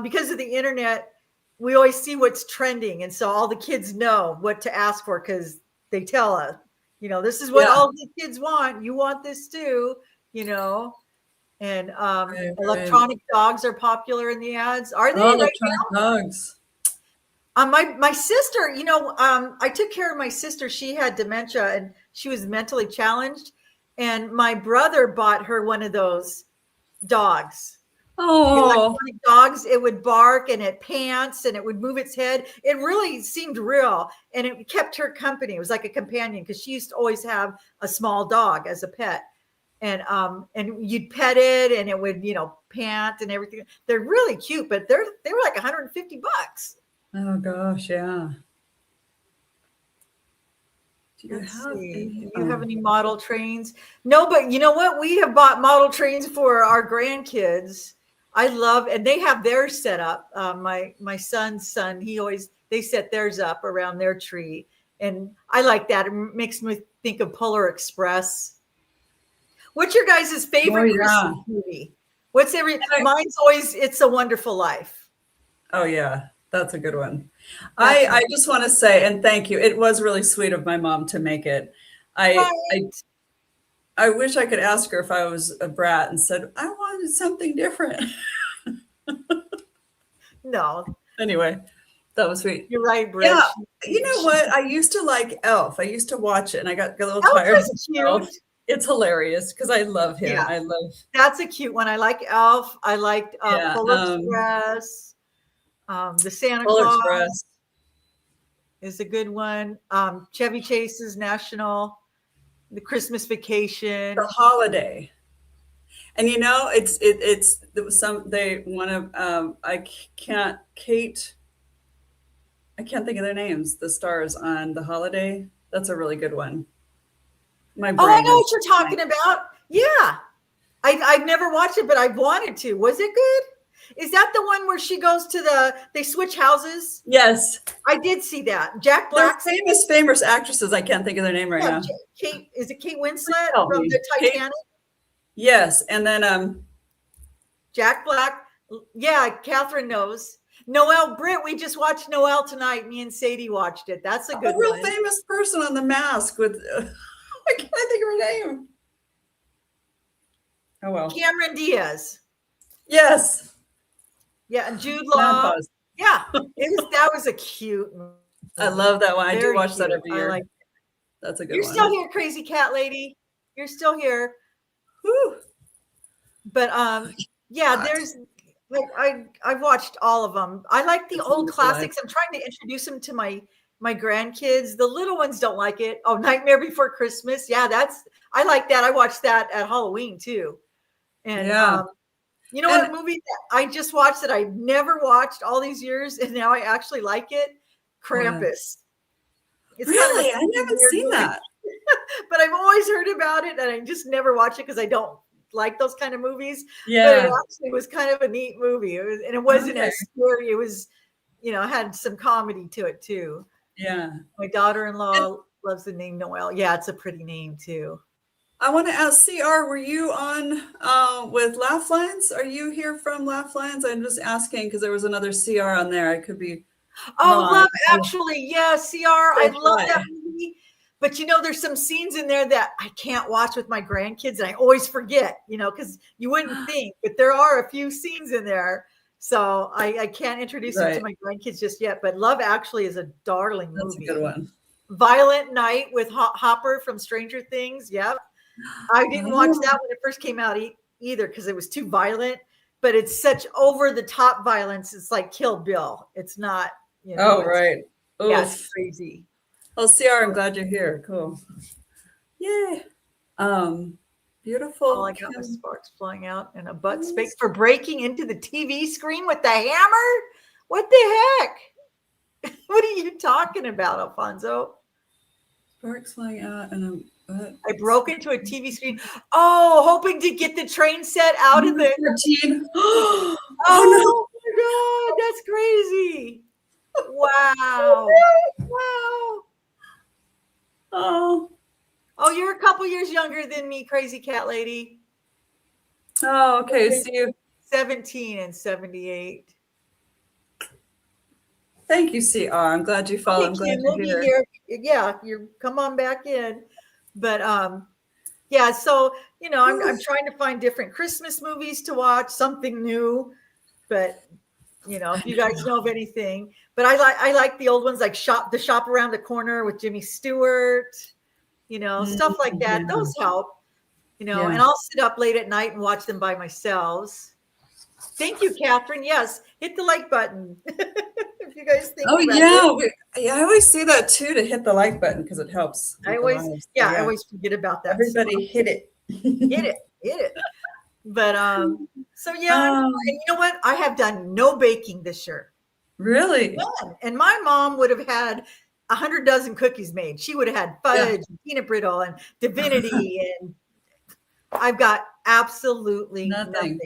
because of the internet, we always see what's trending. And so all the kids know what to ask for because they tell us, this is what all the kids want. You want this too, and electronic dogs are popular in the ads. Are they? Electronic dogs. My sister, I took care of my sister. She had dementia and she was mentally challenged. And my brother bought her one of those dogs. Oh, electronic dogs. It would bark and it pants and it would move its head. It really seemed real. And it kept her company. It was like a companion because she used to always have a small dog as a pet. And you'd pet it and it would, pant and everything. They're really cute, but they were like $150. Oh gosh, yeah. Do you have any model trains? No, but you know what? We have bought model trains for our grandkids. I love, and they have theirs set up. My son's son, they set theirs up around their tree. And I like that. It makes me think of Polar Express. What's your guys' favorite Christmas movie? Mine's always It's a Wonderful Life. Oh yeah. That's a good one. I just want to say, and thank you. It was really sweet of my mom to make it. I wish I could ask her if I was a brat and said, I wanted something different. No. Anyway, that was sweet. You're right, Britt. Yeah. You know what? I used to like Elf. I used to watch it and I got a little tired of Elf. It's hilarious because I love him. Yeah. That's a cute one. I like Elf. I liked Polar Express. The Santa Claus Express is a good one. Chevy Chase's National, The Christmas Vacation, The Holiday, and I can't think of their names. The stars on The Holiday. That's a really good one. I know what you're talking about. Yeah, I've never watched it, but I've wanted to. Was it good? Is that the one where she goes to they switch houses? Yes. I did see that. Jack Black. They're famous actresses. I can't think of their name right now. Is it Kate Winslet from the Titanic? Yes. And then Jack Black. Yeah, Catherine knows. Noelle Britt, we just watched Noelle tonight. Me and Sadie watched it. That's a good one. A real famous person on The Mask with I can't think of her name. Oh well. Cameron Diaz. Yes. Yeah, and Jude Law. Yeah, that was a cute movie. I love that one. I do watch that every year. That's a good one. You're still here, crazy cat lady. You're still here. Whew. But I've watched all of them. I like the old classics. I'm trying to introduce them to my grandkids. The little ones don't like it. Oh, Nightmare Before Christmas. Yeah, I like that. I watched that at Halloween too. And you know what movie that I just watched that I never watched all these years, and now I actually like it? Krampus. It's really? I haven't seen that. But I've always heard about it, and I just never watch it because I don't like those kind of movies. Yeah. But it actually was kind of a neat movie. It wasn't as scary. It was, had some comedy to it too. Yeah. My daughter-in-law loves the name Noelle. Yeah, it's a pretty name too. I want to ask CR, were you on with Laugh Lines? Are you here from Laugh Lines? I'm just asking because there was another CR on there. I could be. Oh, Love Actually. Yeah, CR. I love that movie. But there's some scenes in there that I can't watch with my grandkids, and I always forget, because you wouldn't think, but there are a few scenes in there. So I can't introduce them to my grandkids just yet. But Love Actually is a darling movie. That's a good one. Violent Night with Hopper from Stranger Things. Yep. I didn't watch that when it first came out either because it was too violent, but it's such over the top violence. It's like Kill Bill. It's not, right. Yeah, it's crazy. Well, CR, I'm glad you're here. Cool. Yay. Beautiful. All I got was sparks flying out and a butt space for breaking into the TV screen with the hammer. What the heck? What are you talking about, Alfonso? Sparks flying out and a butt. I broke into a TV screen. Oh, hoping to get the train set out of the 14. Oh, oh my God, that's crazy. Wow. Wow. Oh. Oh, you're a couple years younger than me, crazy cat lady. Oh, okay. See you. 17 and 78. Thank you, CR. I'm glad you followed. I'm glad you're here. Yeah, you come on back in. But yeah, so I'm trying to find different Christmas movies to watch, something new. But if you guys know of anything. But I like the old ones, like The Shop Around the Corner with Jimmy Stewart, stuff like that. Yeah. Those help, and I'll sit up late at night and watch them by myself. Thank you, Catherine. Yes, hit the like button. If you guys think. Oh yeah, I always say that too, to hit the like button because it helps. I always forget about that. Everybody hit it. Hit it. But so yeah, and you know what? I have done no baking this year. Really? None. And my mom would have had 100 dozen cookies made. She would have had fudge and peanut brittle and divinity, and I've got absolutely nothing.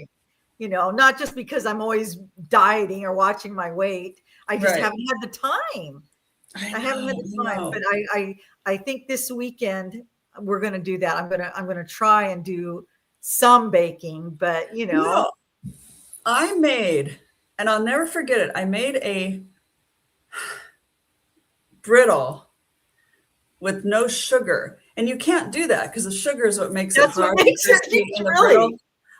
Not just because I'm always dieting or watching my weight. I just haven't had the time. I haven't had the time. But I think this weekend we're going to do that. I'm going to try and do some baking, but I made, and I'll never forget it. I made a brittle with no sugar, and you can't do that because the sugar is what makes it hard. What makes it really.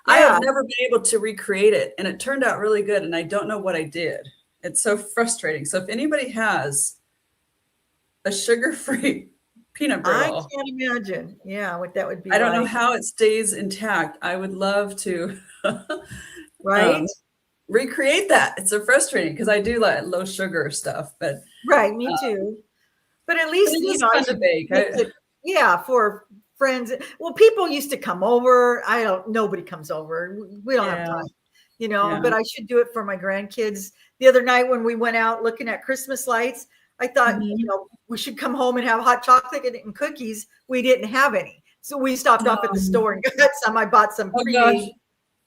I have never been able to recreate it, and it turned out really good, and I don't know what I did. It's so frustrating. So if anybody has a sugar-free peanut brittle, I can't imagine. Yeah, what that would be. I don't know how it stays intact. I would love to recreate that. It's so frustrating because I do like low sugar stuff, but me too. But at least it's fun to bake. For friends. Well, people used to come over. Nobody comes over. We don't have time, but I should do it for my grandkids. The other night when we went out looking at Christmas lights, I thought, we should come home and have hot chocolate and cookies. We didn't have any. So we stopped off at the store and got some. I bought some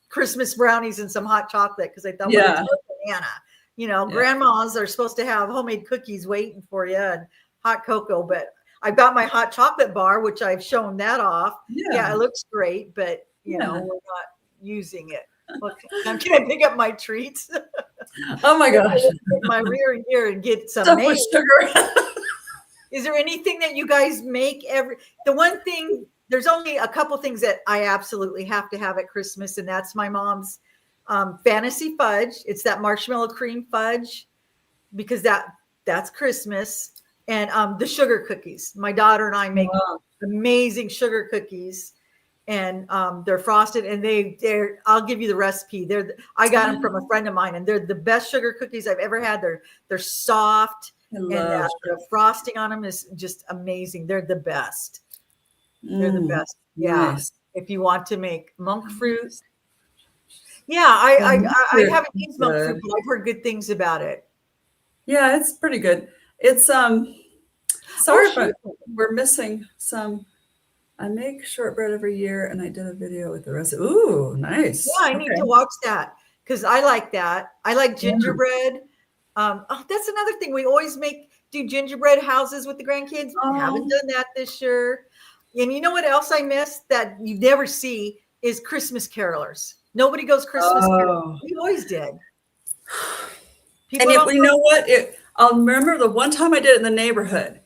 Christmas brownies and some hot chocolate because I thought, banana. Grandmas are supposed to have homemade cookies waiting for you and hot cocoa, but I've got my hot chocolate bar, which I've shown that off. Yeah, it looks great, but we're not using it. Can I pick up my treats? Oh my gosh! My rear here and get some stuff with sugar. Is there anything that you guys make the one thing? There's only a couple things that I absolutely have to have at Christmas, and that's my mom's fantasy fudge. It's that marshmallow cream fudge because that's Christmas. And the sugar cookies. My daughter and I make amazing sugar cookies, and they're frosted. And they're. I'll give you the recipe. I got them from a friend of mine, and they're the best sugar cookies I've ever had. They're soft, and the frosting on them is just amazing. They're the best. They're the best. Yeah. Nice. If you want to make monk fruit. Yeah, I haven't used monk fruit, but I've heard good things about it. Yeah, it's pretty good. It's sorry, but we're missing some. I make shortbread every year, and I did a video with the recipe. Ooh, nice. Yeah, I need to watch that because I like that. I like gingerbread. That's another thing. We always do gingerbread houses with the grandkids. Haven't done that this year. And you know what else I miss that you never see is Christmas carolers. Nobody goes Christmas carolers. We always did. And you know what? I'll remember the one time I did it in the neighborhood.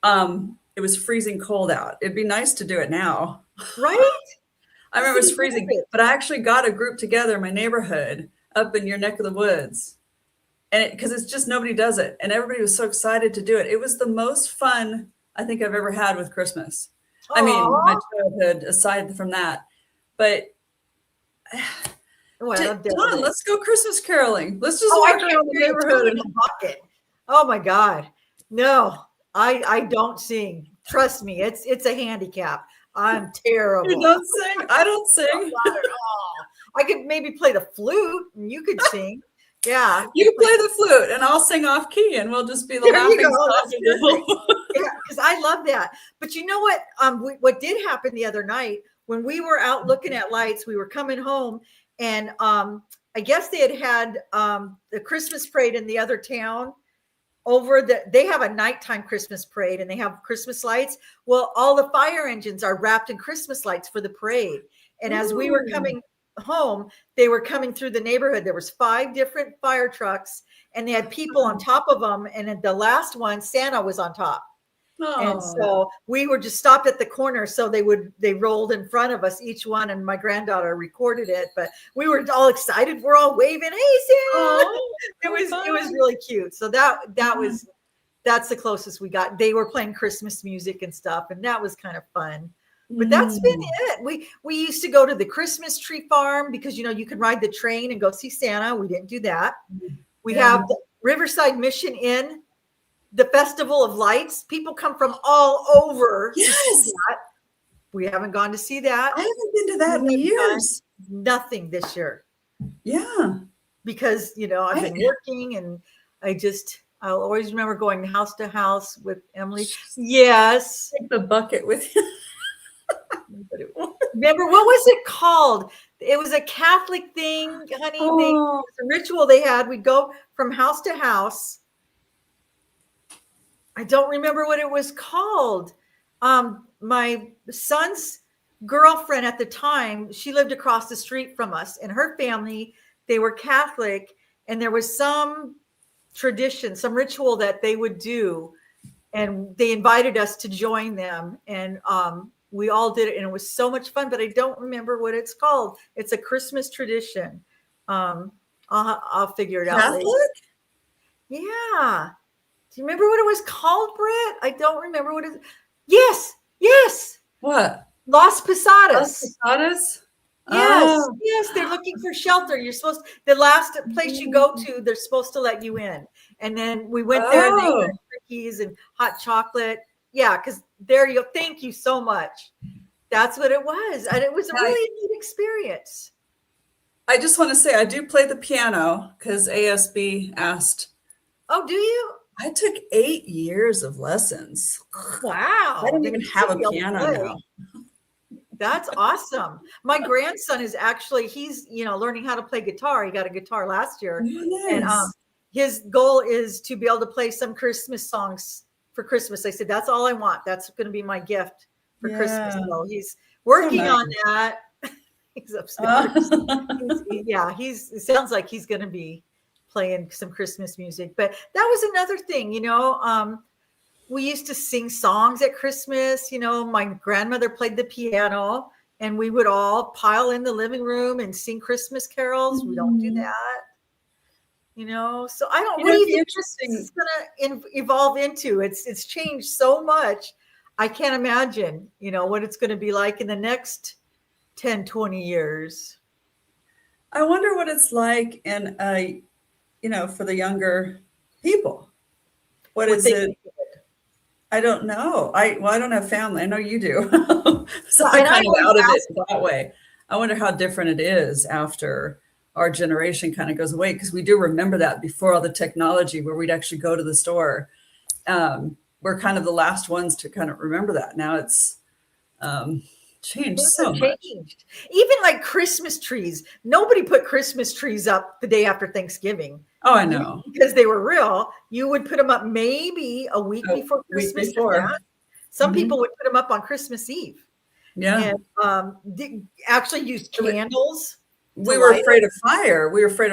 It was freezing cold out. It'd be nice to do it now. Right? I remember it was freezing, but I actually got a group together in my neighborhood up in your neck of the woods. And because it's just nobody does it. And everybody was so excited to do it. It was the most fun I think I've ever had with Christmas. Aww. I mean, my childhood aside from that. But Dawn, let's go Christmas caroling. Let's just walk around the neighborhood in a bucket. Oh my God. No, I don't sing. Trust me, it's a handicap. I'm terrible. You don't sing? I don't sing. Not at all. I could maybe play the flute and you could sing. Yeah. You play the flute and I'll sing off key and we'll just be the There laughing you go. stock of the Yeah, because I love that. But you know what? What did happen the other night when we were out looking at lights, we were coming home and I guess they had the Christmas parade in the other town they have a nighttime Christmas parade and they have Christmas lights. Well, all the fire engines are wrapped in Christmas lights for the parade. And as we were coming home, they were coming through the neighborhood. There was 5 different fire trucks and they had people on top of them. And at the last one, Santa was on top. And so we were just stopped at the corner. So they rolled in front of us, each one. And my granddaughter recorded it, but we were all excited. We're all waving. Hey, Santa. It was really cute. So that's the closest we got. They were playing Christmas music and stuff. And that was kind of fun. But that's been it. We used to go to the Christmas tree farm because, you could ride the train and go see Santa. We didn't do that. We have the Riverside Mission Inn, the Festival of Lights. People come from all over. Yes. We haven't gone to see that. I haven't been to that in years. Nothing this year. Yeah. Because, I've been working and I'll always remember going house to house with Emily. Yes. Take the bucket with you. Remember, what was it called? It was a Catholic thing, honey. It was a ritual they had. We'd go from house to house. I don't remember what it was called. My son's girlfriend at the time, she lived across the street from us, and her family, they were Catholic, and there was some tradition, some ritual that they would do, and they invited us to join them, and we all did it, and it was so much fun, but I don't remember what it's called. It's a Christmas tradition. I'll figure it out. Catholic? Later. Yeah. Do you remember what it was called, Brett? I don't remember what it is. Yes. What? Las Posadas. Las Posadas? Yes, they're looking for shelter. The last place you go to, they're supposed to let you in. And then we went there and they had cookies and hot chocolate. Yeah, because there you go. Thank you so much. That's what it was. And it was a really neat experience. I just want to say I do play the piano because ASB asked. Oh, do you? I took 8 years of lessons. Wow. I don't even have a piano now. That's awesome. My grandson is actually, he's, learning how to play guitar. He got a guitar last year. Oh, nice. And his goal is to be able to play some Christmas songs for Christmas. I said, that's all I want. That's going to be my gift for Christmas. So he's working on that. He's upstairs. It sounds like he's going to be playing some Christmas music. But that was another thing, we used to sing songs at Christmas. My grandmother played the piano and we would all pile in the living room and sing Christmas carols. Mm-hmm. We don't do that. So I don't. What do you think this is going to evolve into? It's changed so much. I can't imagine, what it's going to be like in the next 10, 20 years. I wonder what it's like in, for the younger people. What is it? I don't know. I don't have family. I know you do. So I'm kind of out of it that way. I wonder how different it is after our generation kind of goes away, because we do remember that before all the technology where we'd actually go to the store. We're kind of the last ones to kind of remember that. Now it's changed so much. Even like Christmas trees. Nobody put Christmas trees up the day after Thanksgiving. Oh, I know. Because they were real. You would put them up maybe a week before Christmas. Some people would put them up on Christmas Eve. Yeah. And actually use candles. We were afraid of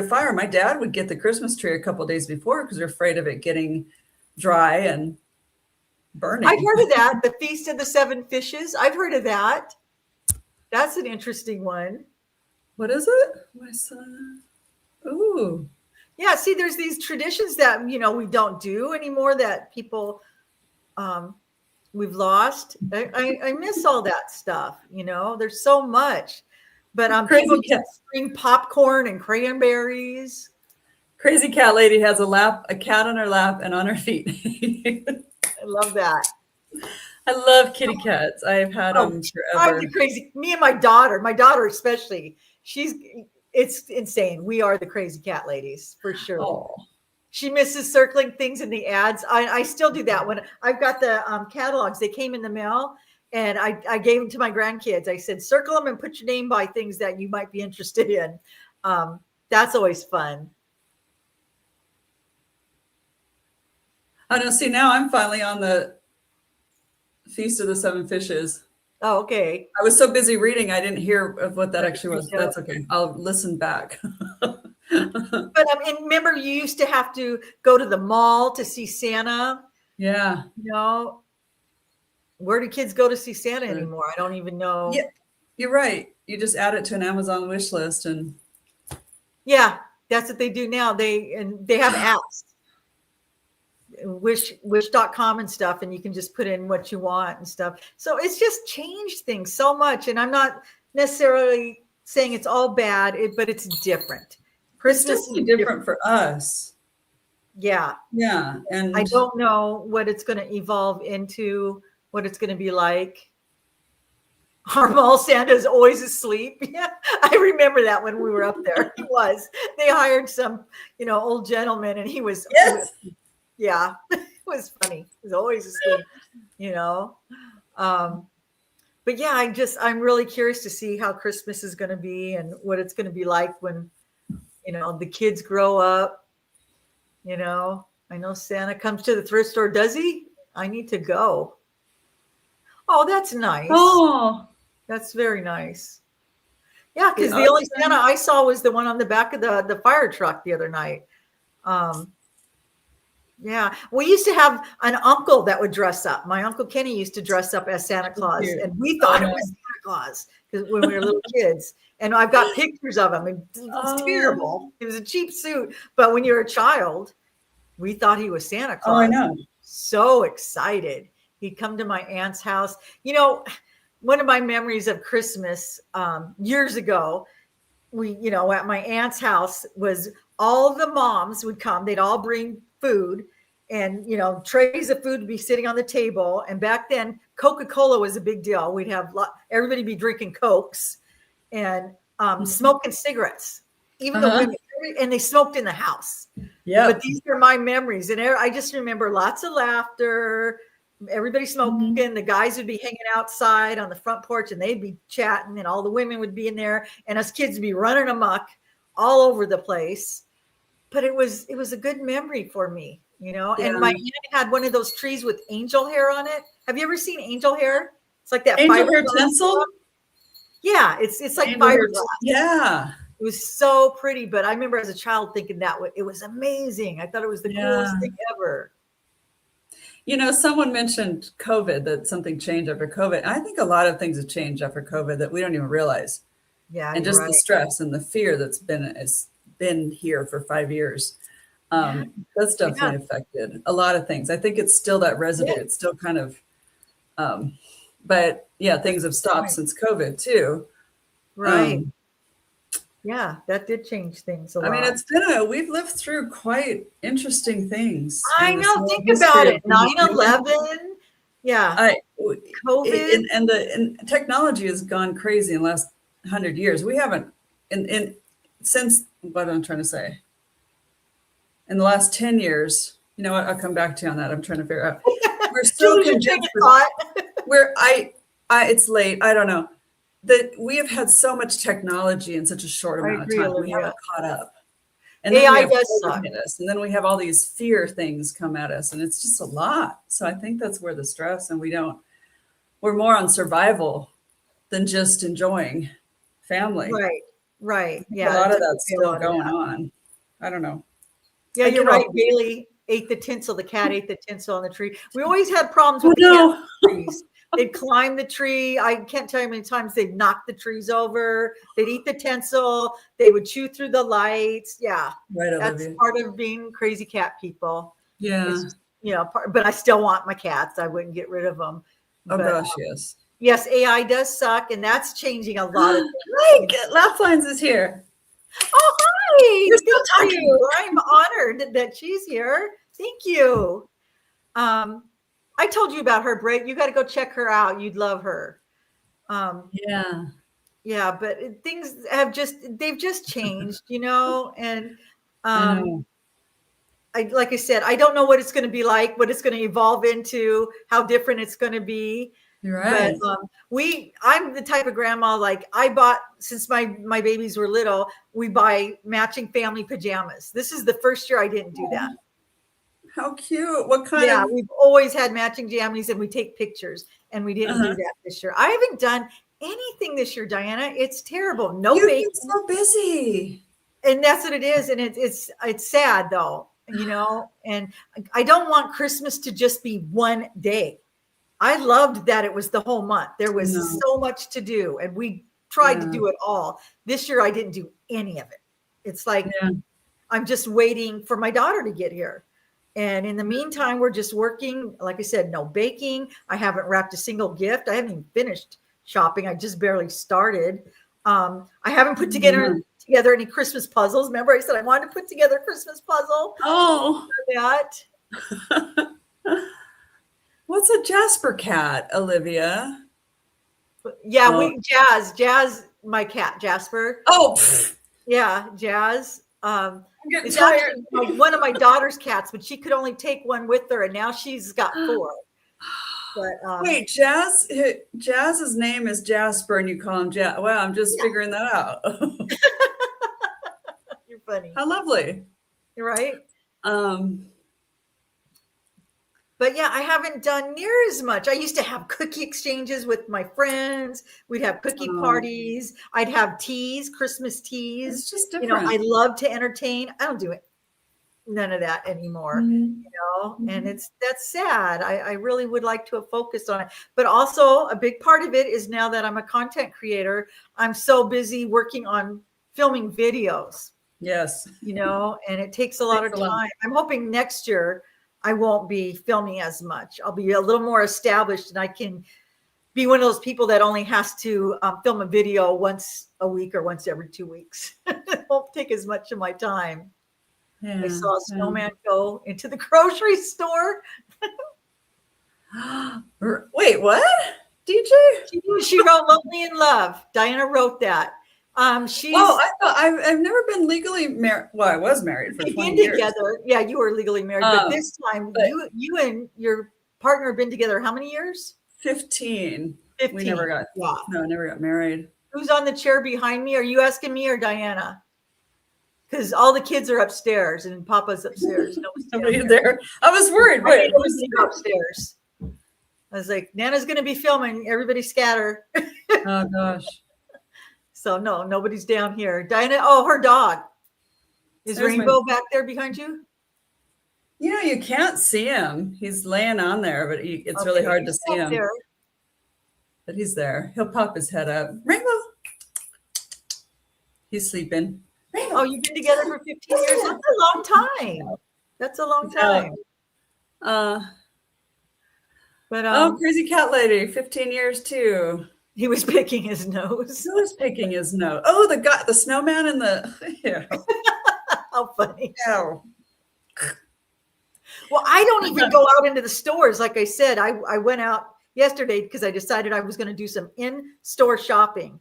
fire. My dad would get the Christmas tree a couple of days before because we were afraid of it getting dry and burning. I've heard of that. The Feast of the Seven Fishes. I've heard of that. That's an interesting one. What is it? My son. Ooh. Yeah. See, there's these traditions that, we don't do anymore that people, we've lost. I miss all that stuff. There's so much. But people can bring popcorn and cranberries. Crazy cat lady has a cat on her lap and on her feet. I love that. I love kitty cats. I've had Oh, them I'm forever. the crazy. Me and my daughter especially. It's insane. We are the crazy cat ladies for sure. Oh, She misses circling things in the ads. I still do that when I've got the catalogs. They came in the mail, and I gave them to my grandkids. I said, circle them and put your name by things that you might be interested in. That's always fun. I know. See, now I'm finally on the Feast of the Seven Fishes. Oh, okay. I was so busy reading, I didn't hear of what that actually was. That's okay. I'll listen back. But and remember, you used to have to go to the mall to see Santa. Yeah. You know, where do kids go to see Santa anymore? I don't even know. Yeah, you're right. You just add it to an Amazon wish list, and yeah, that's what they do now. They have apps, wish.com and stuff, and you can just put in what you want and stuff. So it's just changed things so much. And I'm not necessarily saying it's all bad, but it's different. Christmas is different for us. Yeah. Yeah. And I don't know what it's going to evolve into, what it's going to be like. Our mall Santa is always asleep. Yeah, I remember that when we were up there. He was. They hired some, old gentleman, and he was. Yes. Yeah, it was funny. He was always asleep. But yeah, I'm really curious to see how Christmas is going to be and what it's going to be like when, the kids grow up. I know Santa comes to the thrift store. Does he? I need to go. Oh, that's nice. Oh, that's very nice. Yeah, because the only Santa I saw was the one on the back of the fire truck the other night. Yeah, we used to have an uncle that would dress up. My Uncle Kenny used to dress up as Santa Claus, and we thought it was Santa Claus because when we were little kids. And I've got pictures of him. And it's terrible. It was a cheap suit, but when you're a child, we thought he was Santa Claus. Oh, I know. So excited. He'd come to my aunt's house. One of my memories of Christmas years ago, at my aunt's house was all the moms would come. They'd all bring food, and trays of food would be sitting on the table. And back then, Coca-Cola was a big deal. We'd have everybody be drinking Cokes and smoking cigarettes, even the women, and they smoked in the house. Yeah. But these are my memories, and I just remember lots of laughter. Everybody smoking. The guys would be hanging outside on the front porch, and they'd be chatting, and all the women would be in there, and us kids would be running amok all over the place. But it was a good memory for me, Yeah. And my aunt had one of those trees with angel hair on it. Have you ever seen angel hair? It's like that angel hair tinsel. Yeah, it's like fiberglass. Yeah. It was so pretty, but I remember as a child thinking that it was amazing. I thought it was the coolest thing ever. Someone mentioned COVID, that something changed after COVID. I think a lot of things have changed after COVID that we don't even realize. Yeah. And just the stress and the fear that's been here for 5 years. That's definitely affected a lot of things. I think it's still that residue. It's still kind of, but yeah, things have stopped since COVID too. Right. Yeah, that did change things a lot. I mean, we've lived through quite interesting things. I know. Think about it. 9/11. Yeah. COVID. And technology has gone crazy in the last 100 years. We haven't, since what I'm trying to say, in the last 10 years, what, I'll come back to you on that. I'm trying to figure out. We're so congested. It's late. I don't know. That we have had so much technology in such a short amount of time. We haven't caught up. And then AI does suck. And then we have all these fear things come at us, and it's just a lot. So I think that's where the stress, and we're more on survival than just enjoying family. Right. Yeah. A lot of that's still going on. I don't know. Yeah, you're right. Bailey ate the tinsel. The cat ate the tinsel on the tree. We always had problems with the trees. They'd climb the tree. I can't tell you how many times they'd knock the trees over. They'd eat the tinsel. They would chew through the lights. Yeah. Right. That's part of being crazy cat people. Yeah. But I still want my cats. I wouldn't get rid of them. Gosh, yes. Yes, AI does suck, and that's changing a lot of things. Hi, Lapslines is here. Oh, hi. You're still talking. I'm honored that she's here. Thank you. I told you about her, Brit. You got to go check her out. You'd love her. Yeah. Yeah, but things they've just changed, and I know. like I said, I don't know what it's going to be like, what it's going to evolve into, how different it's going to be. You're But right. I'm the type of grandma, like I bought, since my babies were little, we buy matching family pajamas. This is the first year I didn't do that. How cute. What kind Yeah, of? we've always had matching jammies and we take pictures, and we didn't do that this year. I haven't done anything this year, Diana. It's terrible. No You've baking. been so busy. And that's what it is. And it's sad though, and I don't want Christmas to just be one day. I loved that it was the whole month. There was so much to do, and we tried to do it all. This year I didn't do any of it. It's like I'm just waiting for my daughter to get here. And in the meantime, we're just working. Like I said, no baking. I haven't wrapped a single gift. I haven't even finished shopping. I just barely started. I haven't put together any Christmas puzzles. Remember, I said I wanted to put together a Christmas puzzle. Oh, that. What's a Jasper cat, Olivia? Yeah, Jazz, my cat, Jasper. Oh, yeah, Jazz. It's actually one of my daughter's cats, but she could only take one with her, and now she's got 4. But wait, Jazz's name is Jasper, and you call him Jazz. Wow, I'm just figuring that out. You're funny. How lovely. You're right. But yeah, I haven't done near as much. I used to have cookie exchanges with my friends. We'd have cookie parties. I'd have teas, Christmas teas. It's just different. I love to entertain. I don't do it. None of that anymore, and that's sad. I really would like to have focused on it. But also a big part of it is, now that I'm a content creator, I'm so busy working on filming videos. Yes. And it takes a lot of time. I'm hoping next year I won't be filming as much. I'll be a little more established, and I can be one of those people that only has to film a video once a week or once every 2 weeks. It won't take as much of my time. Yeah, I saw a snowman go into the grocery store. Wait, what? DJ? She wrote "Lonely in Love." Diana wrote that. She's. Oh, I thought I've never been legally married. Well, I was married for 20 years. Together. Yeah, you were legally married, but this time you and your partner have been together how many years? 15. 15. We never got. Yeah. No, never got married. Who's on the chair behind me? Are you asking me or Diana? Because all the kids are upstairs and Papa's upstairs. Nobody's there. I was worried. Wait, who's upstairs? I was like, Nana's going to be filming. Everybody scatter. Oh gosh. So no, nobody's down here. Diana. Oh, her dog. Is Rainbow back there behind you? You can't see him. He's laying on there, but it's really hard to see him. There. But he's there. He'll pop his head up. Rainbow. He's sleeping. Rainbow. Oh, you've been together for 15 years? That's a long time. That's a long time. But crazy cat lady, 15 years too. He was picking his nose. He was picking his nose. Oh, the snowman and the. How funny. Oh. Well, I don't even go out into the stores. Like I said, I went out yesterday because I decided I was going to do some in-store shopping.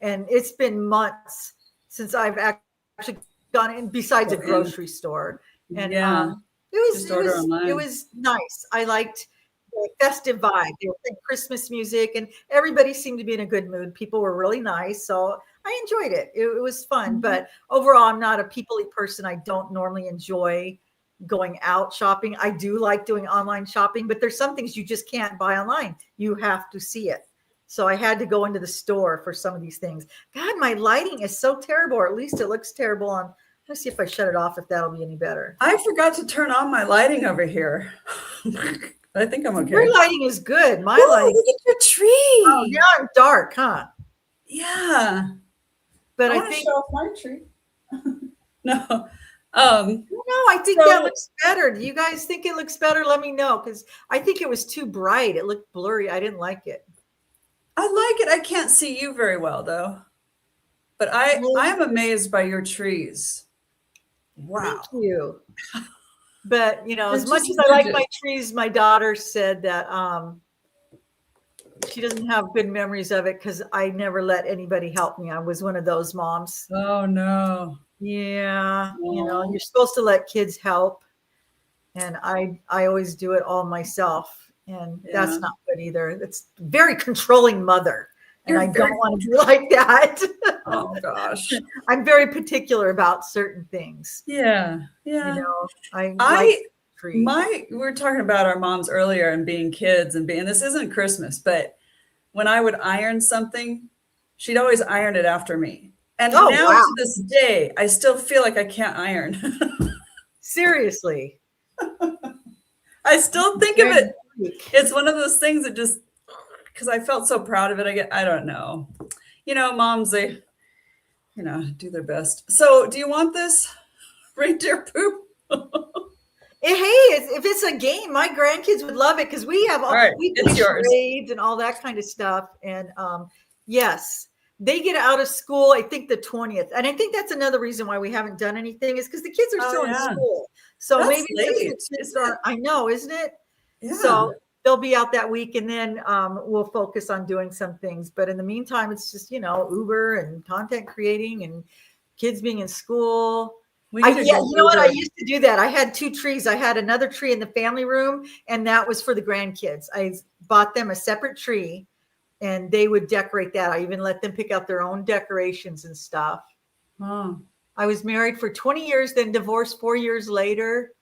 And it's been months since I've actually gone in besides a grocery store. And it was nice. I liked the festive vibe. They were playing Christmas music and everybody seemed to be in a good mood. People were really nice. So I enjoyed it. It was fun. But overall, I'm not a people-y person. I don't normally enjoy going out shopping. I do like doing online shopping, but there's some things you just can't buy online. You have to see it. So I had to go into the store for some of these things. God, my lighting is so terrible, or at least it looks terrible on. Let's see if I shut it off, if that'll be any better. I forgot to turn on my lighting over here. I think I'm okay. Your lighting is good. My lighting. Look at your tree. Oh, now I'm dark, huh? Yeah. But I think show off my tree. No. No, I think that looks better. Do you guys think it looks better? Let me know, because I think it was too bright. It looked blurry. I didn't like it. I like it. I can't see you very well, though. But I'm amazed by your trees. Wow. Thank you. But They're as much just as I like my gorgeous. trees, my daughter said that she doesn't have good memories of it because I never let anybody help me. I was one of those moms. Oh no. Yeah, Aw. you're supposed to let kids help, and I always do it all myself, and Yeah. that's not good either. It's very controlling mother, and I You're don't very, want to be like that. oh gosh. I'm very particular about certain things. Yeah. Yeah. I like I tree. we were talking about our moms earlier and being kids and being, this isn't Christmas, but when I would iron something, she'd always iron it after me. And Oh now wow, to this day, I still feel like I can't iron. seriously. I still think of Very it. unique. It's one of those things that just, because I felt so proud of it. I don't know. Moms, they, do their best. So do you want this reindeer poop? Hey, if it's a game, my grandkids would love it because we have All right, we it's play yours. charades and all that kind of stuff. And yes, they get out of school. I think the 20th, and I think that's another reason why we haven't done anything is because the kids are Oh, still in yeah. school. So That's maybe once the late, kids isn't it? are, I know, isn't it? Yeah. So they'll be out that week, and then we'll focus on doing some things. But in the meantime, it's just Uber and content creating and kids being in school. Yeah, you know what? I used to do that. I had 2 trees. I had another tree in the family room, and that was for the grandkids. I bought them a separate tree, and they would decorate that. I even let them pick out their own decorations and stuff. Oh, I was married for 20 years, then divorced 4 years later.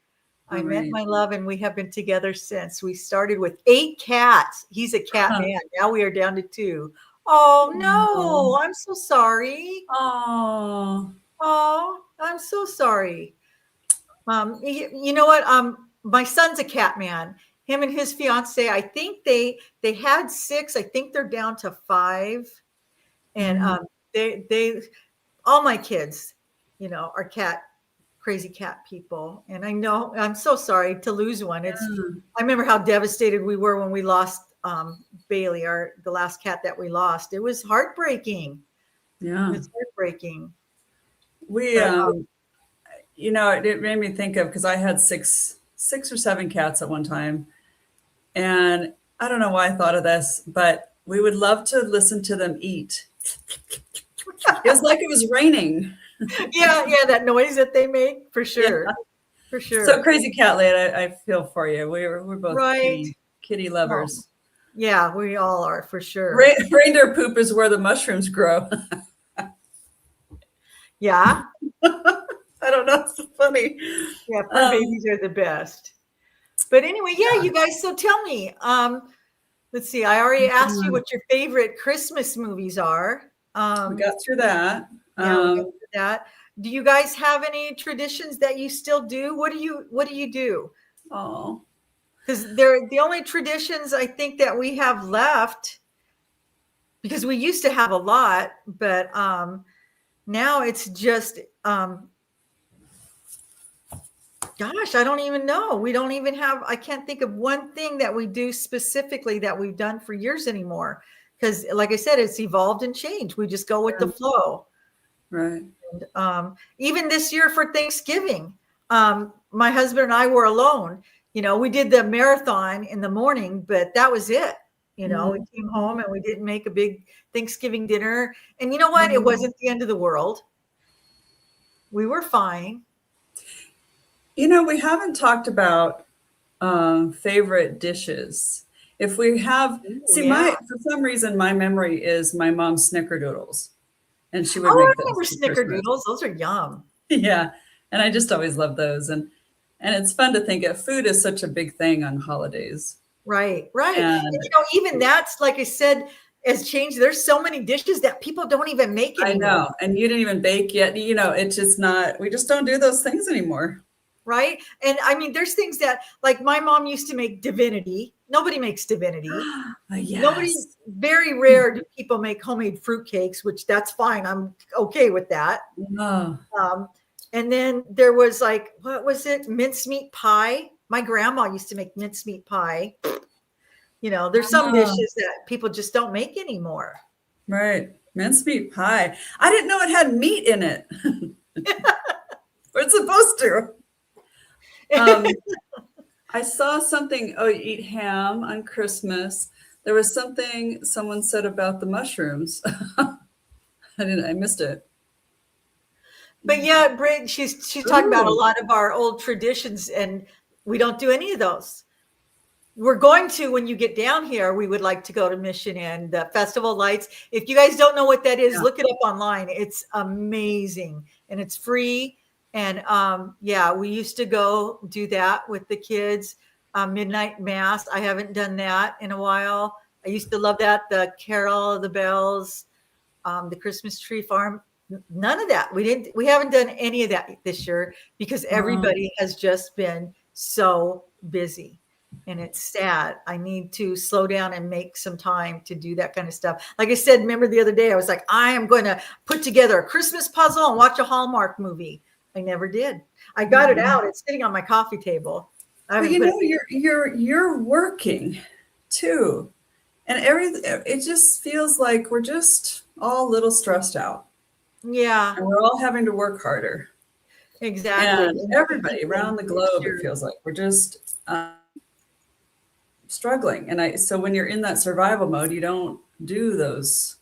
I met right. my love, and we have been together since. We started with 8 cats. He's a cat man. Now we are down to 2. Oh, no. I'm so sorry. Oh. Oh, I'm so sorry. You know what? My son's a cat man. Him and his fiance. I think they had 6. I think they're down to 5. And they all my kids, are crazy cat people. And I know I'm so sorry to lose one. I remember how devastated we were when we lost Bailey, the last cat that we lost. It was heartbreaking. Yeah. It's heartbreaking. We it made me think of, because I had 6 or 7 cats at one time, and I don't know why I thought of this, but we would love to listen to them eat. It was like it was raining. Yeah, that noise that they make, for sure. Yeah. For sure. So Crazy Cat Lady, I feel for you. We're both right. kitty lovers. Oh. Yeah, we all are, for sure. Reindeer poop is where the mushrooms grow. Yeah. I don't know. It's funny. Yeah, fur babies are the best. But anyway, yeah, you guys. So tell me, let's see. I already asked you what your favorite Christmas movies are. We got through that. Yeah, we got through that. Do you guys have any traditions that you still do? What do you do? Oh, because they're the only traditions I think that we have left. Because we used to have a lot, but now it's just. Gosh, I don't even know. We don't even have, I can't think of one thing that we do specifically that we've done for years anymore. Because like I said, it's evolved and changed. We just go with the flow. Right. And, even this year for Thanksgiving, my husband and I were alone. We did the marathon in the morning, but that was it. We came home and we didn't make a big Thanksgiving dinner. And you know what? It wasn't the end of the world. We were fine. We haven't talked about favorite dishes. If we have, for some reason, my memory is my mom's snickerdoodles, and she would make I remember snickerdoodles. Those are yum. Yeah, and I just always love those, and it's fun to think of. Food is such a big thing on holidays. Right. And even that's, like I said, has changed. There's so many dishes that people don't even make anymore. I know, and you didn't even bake yet. It's just not. We just don't do those things anymore. Right. And I mean, there's things that, like, my mom used to make divinity. Nobody makes divinity. Yes. Very rare do people make homemade fruitcakes, which that's fine. I'm okay with that. And then there was what was it? Mincemeat pie. My grandma used to make mincemeat pie. There's some dishes that people just don't make anymore. Right. Mincemeat pie. I didn't know it had meat in it. It's supposed to. I saw something, oh, you eat ham on Christmas. There was something someone said about the mushrooms. I missed it. But yeah, Britt, she's talking about a lot of our old traditions, and we don't do any of those. We're going to, when you get down here, we would like to go to Mission Inn, the Festival Lights. If you guys don't know what that is, look it up online. It's amazing and it's free. And yeah, we used to go do that with the kids. Midnight Mass. I haven't done that in a while. I used to love that. The Carol of the Bells, the Christmas Tree Farm. None of that. We haven't done any of that this year because everybody has just been so busy. And it's sad. I need to slow down and make some time to do that kind of stuff. Like I said, remember the other day, I was like, I am going to put together a Christmas puzzle and watch a Hallmark movie. I never did. I got it out. It's sitting on my coffee table. But you know, you're working too. And it just feels like we're just all a little stressed out. Yeah. And we're all having to work harder. Exactly. And everybody around the globe, it feels like we're just struggling. And so when you're in that survival mode, you don't do those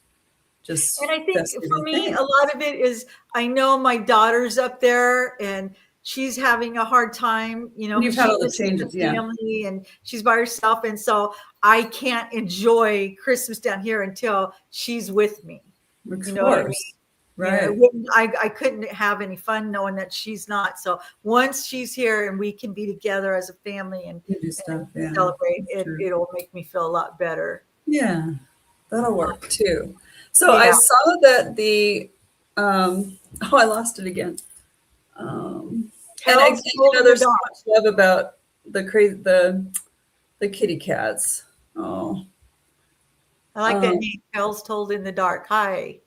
just. And I think for me, a lot of it is, I know my daughter's up there and she's having a hard time, you know, you've had all the changes, family, and she's by herself. And so I can't enjoy Christmas down here until she's with me. Of you know what I mean? Right. You know, I couldn't have any fun knowing that she's not. So once she's here and we can be together as a family and celebrate, it'll make me feel a lot better. Yeah, that'll work too. So I saw that the I lost it again. And again, you know, there's so much love about the kitty cats. Oh, I like that name. Tales Told in the Dark. Hi.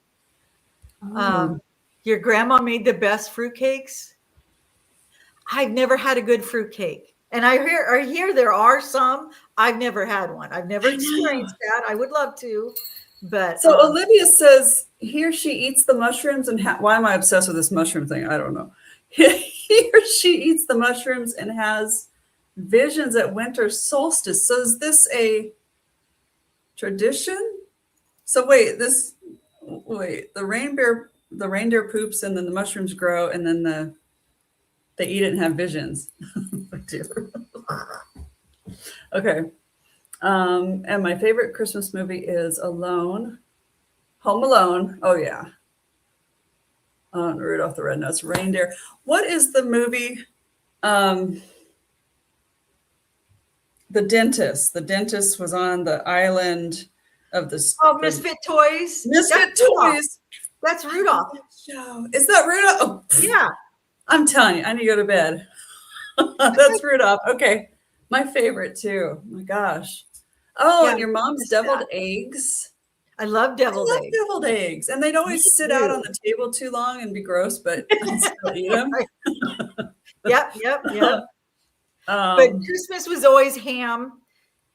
Your grandma made the best fruitcakes. I've never had a good fruitcake, and I hear there are some. I've never had one. I've never experienced that. I would love to, but so Olivia says here she eats the mushrooms and why am I obsessed with this mushroom thing? I don't know. Here she eats the mushrooms and has visions at winter solstice. So is this a tradition? So wait, the reindeer poops and then the mushrooms grow and then they eat it and have visions. Okay. And my favorite Christmas movie is Home Alone. Oh yeah. Rudolph the Red-Nosed Reindeer. What is the movie? The Dentist. The Dentist was on the island of the Misfit Toys. Misfit Toys. That's Rudolph. Is that Rudolph? Oh, yeah. I'm telling you, I need to go to bed. That's Rudolph. Okay. My favorite too. Oh my gosh. Oh, and your mom's deviled eggs. I love deviled eggs. And they'd always sit out on the table too long and be gross, but I still eat them. Yep. But Christmas was always ham.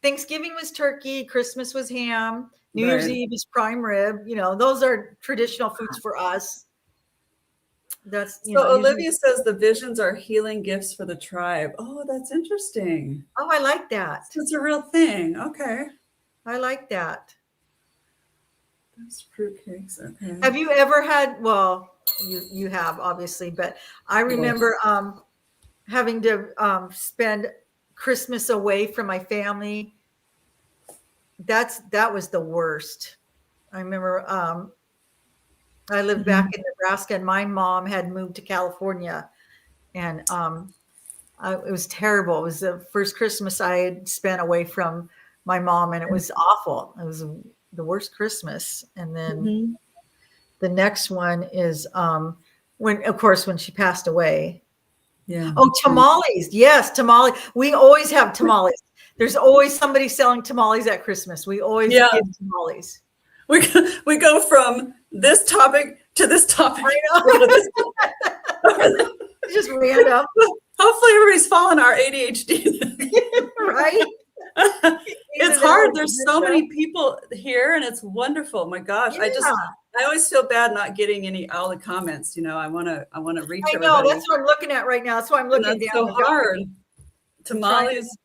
Thanksgiving was turkey. Christmas was ham. New Year's Eve is prime rib. You know, those are traditional foods for us. Olivia says the visions are healing gifts for the tribe. Oh, that's interesting. Oh, I like that. So it's a real thing. Okay. I like that. Those fruitcakes. Okay. Have you ever had, well, you have obviously, but I remember having to spend Christmas away from my family. That was the worst. I remember I lived back in Nebraska and my mom had moved to California, and it was terrible. It was the first Christmas I had spent away from my mom, and it was awful. It was the worst Christmas. And then the next one is when she passed away. Yeah. Oh, tamales. Yes, tamales. We always have tamales. There's always somebody selling tamales at Christmas. We always get tamales. We go from this topic to this topic. I know. Just random. Hopefully everybody's following our ADHD. Right? It's hard. There's so many people here and it's wonderful. My gosh. Yeah. I always feel bad not getting all the comments. I want to reach I know, everybody. that's what I'm looking at right now. That's why I'm looking And that's down. so hard. Tamales.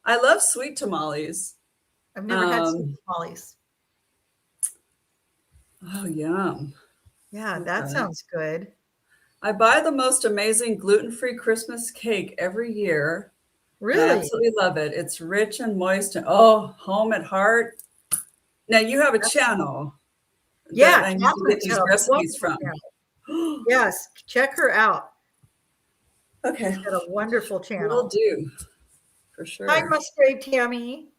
I love sweet tamales. I've never had sweet tamales. Oh, yum. Yeah, that sounds good. I buy the most amazing gluten-free Christmas cake every year. Really? I absolutely love it. It's rich and moist and home at heart. Now you have a channel. Yeah, I need to get these recipes from. Yes, check her out. Okay. She's got a wonderful channel. Will do. For sure. Hi, Musgrave Tammy.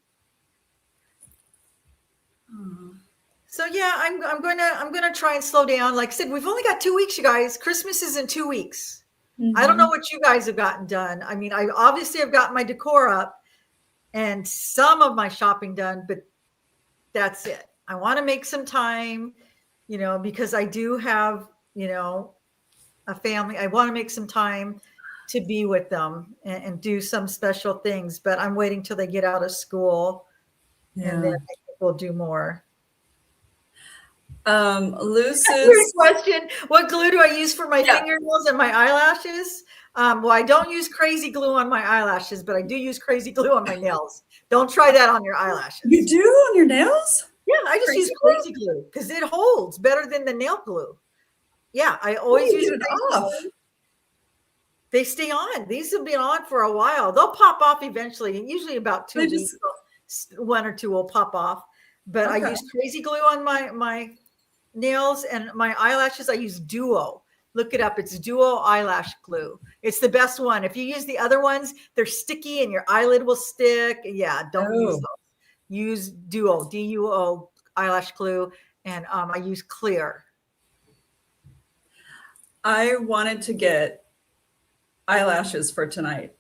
So yeah, I'm gonna try and slow down. Like I said, we've only got 2 weeks, you guys. Christmas is in 2 weeks. I don't know what you guys have gotten done. I mean, I obviously have gotten my decor up and some of my shopping done, but that's it. I want to make some time, because I do have, a family. I want to make some time to be with them and do some special things, but I'm waiting till they get out of school and then I think we'll do more. Luce's question: what glue do I use for my fingernails and my eyelashes? Well, I don't use crazy glue on my eyelashes, but I do use crazy glue on my nails. Don't try that on your eyelashes. You do on your nails? Yeah, I just use crazy glue because it holds better than the nail glue. Yeah, I always use it off. They stay on. These have been on for a while. They'll pop off eventually, usually about 2 weeks. 1 or 2 will pop off. But I use crazy glue on my nails and my eyelashes. I use Duo. Look it up. It's Duo eyelash glue. It's the best one. If you use the other ones, they're sticky and your eyelid will stick. Yeah, don't use those. Use Duo, DUO eyelash glue, and I use clear. I wanted to get eyelashes for tonight.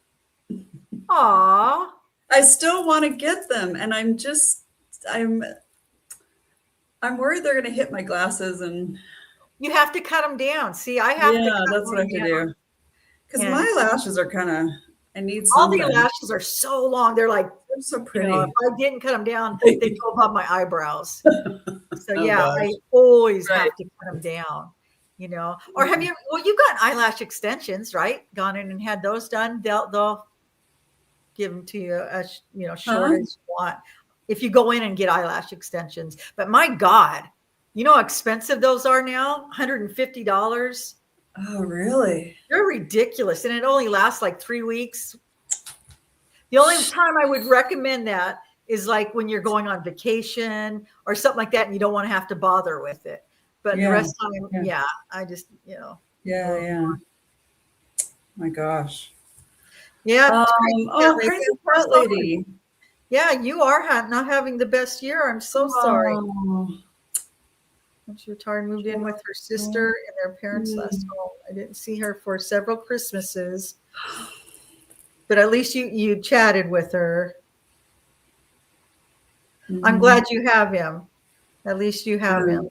Aw. I still want to get them, and I'm worried they're going to hit my glasses, and you have to cut them down. See, I have to. Yeah, that's what I have to do. Because my lashes are kind of. I need all the lashes are so long. They're so pretty. If I didn't cut them down, they go above my eyebrows. So I always have to cut them down. Or have you? Well, you've got eyelash extensions, right? Gone in and had those done. They'll give them to you as short as you want. If you go in and get eyelash extensions, but my God, you know how expensive those are now? $150. Oh, really? They're ridiculous. And it only lasts like 3 weeks. The only time I would recommend that is like when you're going on vacation or something like that and you don't want to have to bother with it. But the rest of the time, I just, Yeah. My gosh. Yeah. Crazy Fat Lady. Yeah, you are not having the best year. I'm so sorry. She retired, moved in with her sister and their parents last home. I didn't see her for several Christmases, but at least you chatted with her. I'm glad you have him. At least you have him.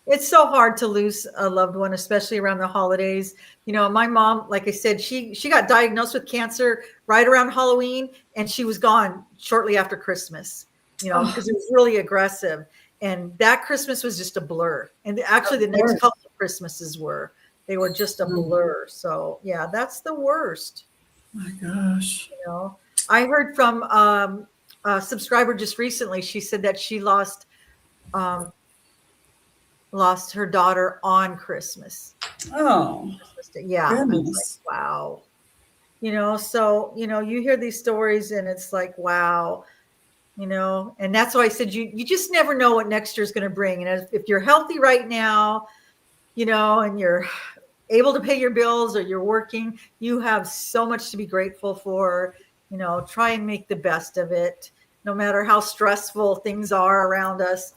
It's so hard to lose a loved one, especially around the holidays. My mom, like I said, she got diagnosed with cancer right around Halloween, and she was gone shortly after Christmas, because it was really aggressive. And that Christmas was just a blur. And actually the next couple of Christmases they were just a blur. So yeah, that's the worst. My gosh. I heard from a subscriber just recently. She said that she lost her daughter on Christmas. Oh, yeah. Like, wow. So, you hear these stories and it's like, wow, and that's why I said, you just never know what next year's going to bring. And if you're healthy right now, and you're able to pay your bills or you're working, you have so much to be grateful for. Try and make the best of it, no matter how stressful things are around us.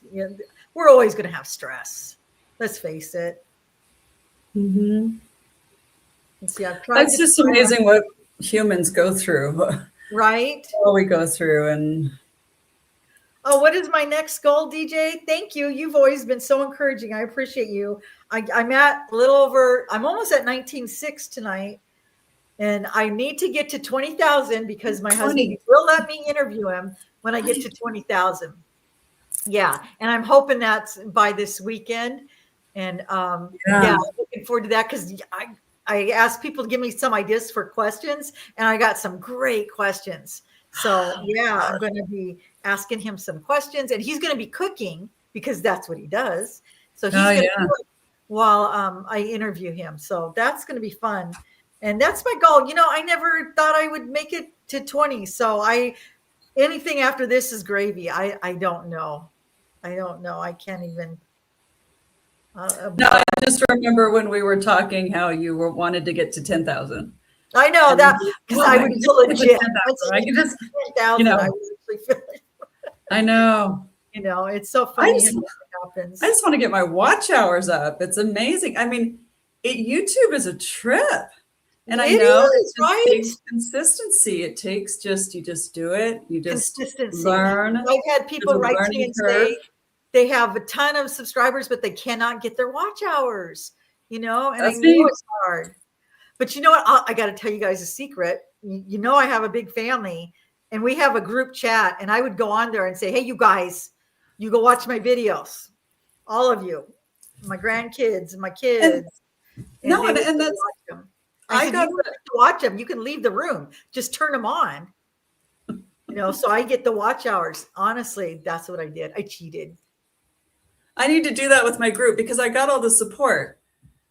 We're always going to have stress. Let's face it. Mm-hmm. It's just amazing what humans go through. Right? What we go through. And what is my next goal, DJ? Thank you. You've always been so encouraging. I appreciate you. I'm almost at 19.6 tonight. And I need to get to 20,000 because my 20. husband will let me interview him when I get to 20,000. Yeah. And I'm hoping that's by this weekend. And yeah, looking forward to that because I asked people to give me some ideas for questions, and I got some great questions. So yeah, I'm going to be asking him some questions, and he's going to be cooking because that's what he does. So he's going to cook while I interview him. So that's going to be fun. And that's my goal. You know, I never thought I would make it to 20. So anything after this is gravy. I don't know. I don't know. I can't even. No, I just remember when we were talking how you wanted to get to 10,000. I know that because I would feel legit. I can just, 10,000. I would actually feel it. I know. You know, it's so funny how it happens. I just want to get my watch hours up. It's amazing. I mean, YouTube is a trip. And I know it takes consistency. It takes you just do it. You just learn. I've had people write to me and say they have a ton of subscribers, but they cannot get their watch hours, you know, and I know it's hard. But you know what? I got to tell you guys a secret. You know, I have a big family and we have a group chat, and I would go on there and say, hey, you guys, you go watch my videos. All of you, my grandkids and my kids. And that's, I got to watch them. You can leave the room. Just turn them on. You know, so I get the watch hours. Honestly, that's what I did. I cheated. I need to do that with my group because I got all the support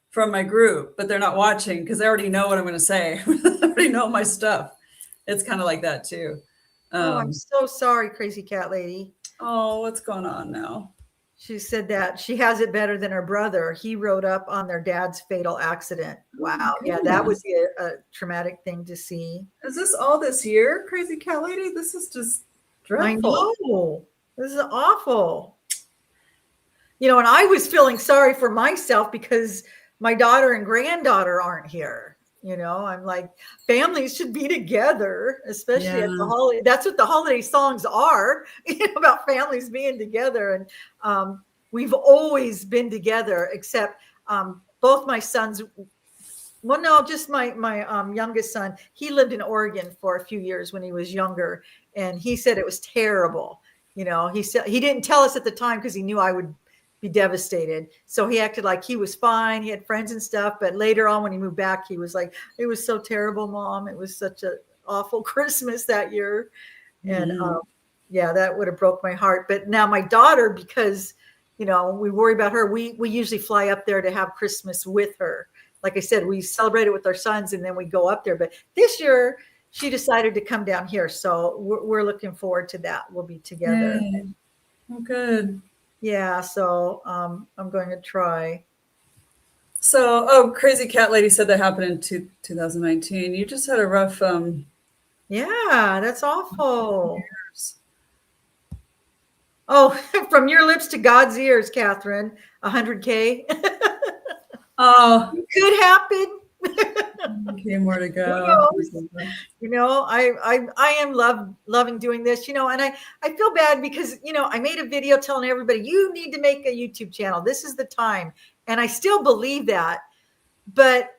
from my group, but they're not watching because they already know what I'm going to say. They already know my stuff. It's kind of like that too. I'm so sorry, Crazy Cat Lady. Oh, what's going on now? She said that she has it better than her brother. He rode up on their dad's fatal accident. Wow. Yeah, that would be a traumatic thing to see. Is this all this year, Crazy Cat Lady? This is just dreadful. I know. This is awful. You know, and I was feeling sorry for myself because my daughter and granddaughter aren't here. You know, I'm like, families should be together, especially at the holiday. That's what the holiday songs are, you know, about families being together. And we've always been together, except both my sons. Well, no, just my youngest son. He lived in Oregon for a few years when he was younger, and he said it was terrible. You know, he said he didn't tell us at the time because he knew I would be devastated. So he acted like he was fine. He had friends and stuff. But later on, when he moved back, he was like, it was so terrible, Mom. It was such an awful Christmas that year. And yeah, that would have broke my heart. But now my daughter, because, you know, we worry about her, we usually fly up there to have Christmas with her. Like I said, we celebrate it with our sons and then we go up there. But this year she decided to come down here. So we're looking forward to that. We'll be together. Oh, good. Yeah, so I'm going to try. So, Crazy Cat Lady said that happened in 2019. You just had a rough. Yeah, that's awful. Years. Oh, from your lips to God's ears, Catherine. 100K. Oh, it could happen. Okay, more to go. You know, I am loving doing this, you know, and I feel bad because, you know, I made a video telling everybody you need to make a YouTube channel. This is the time. And I still believe that. But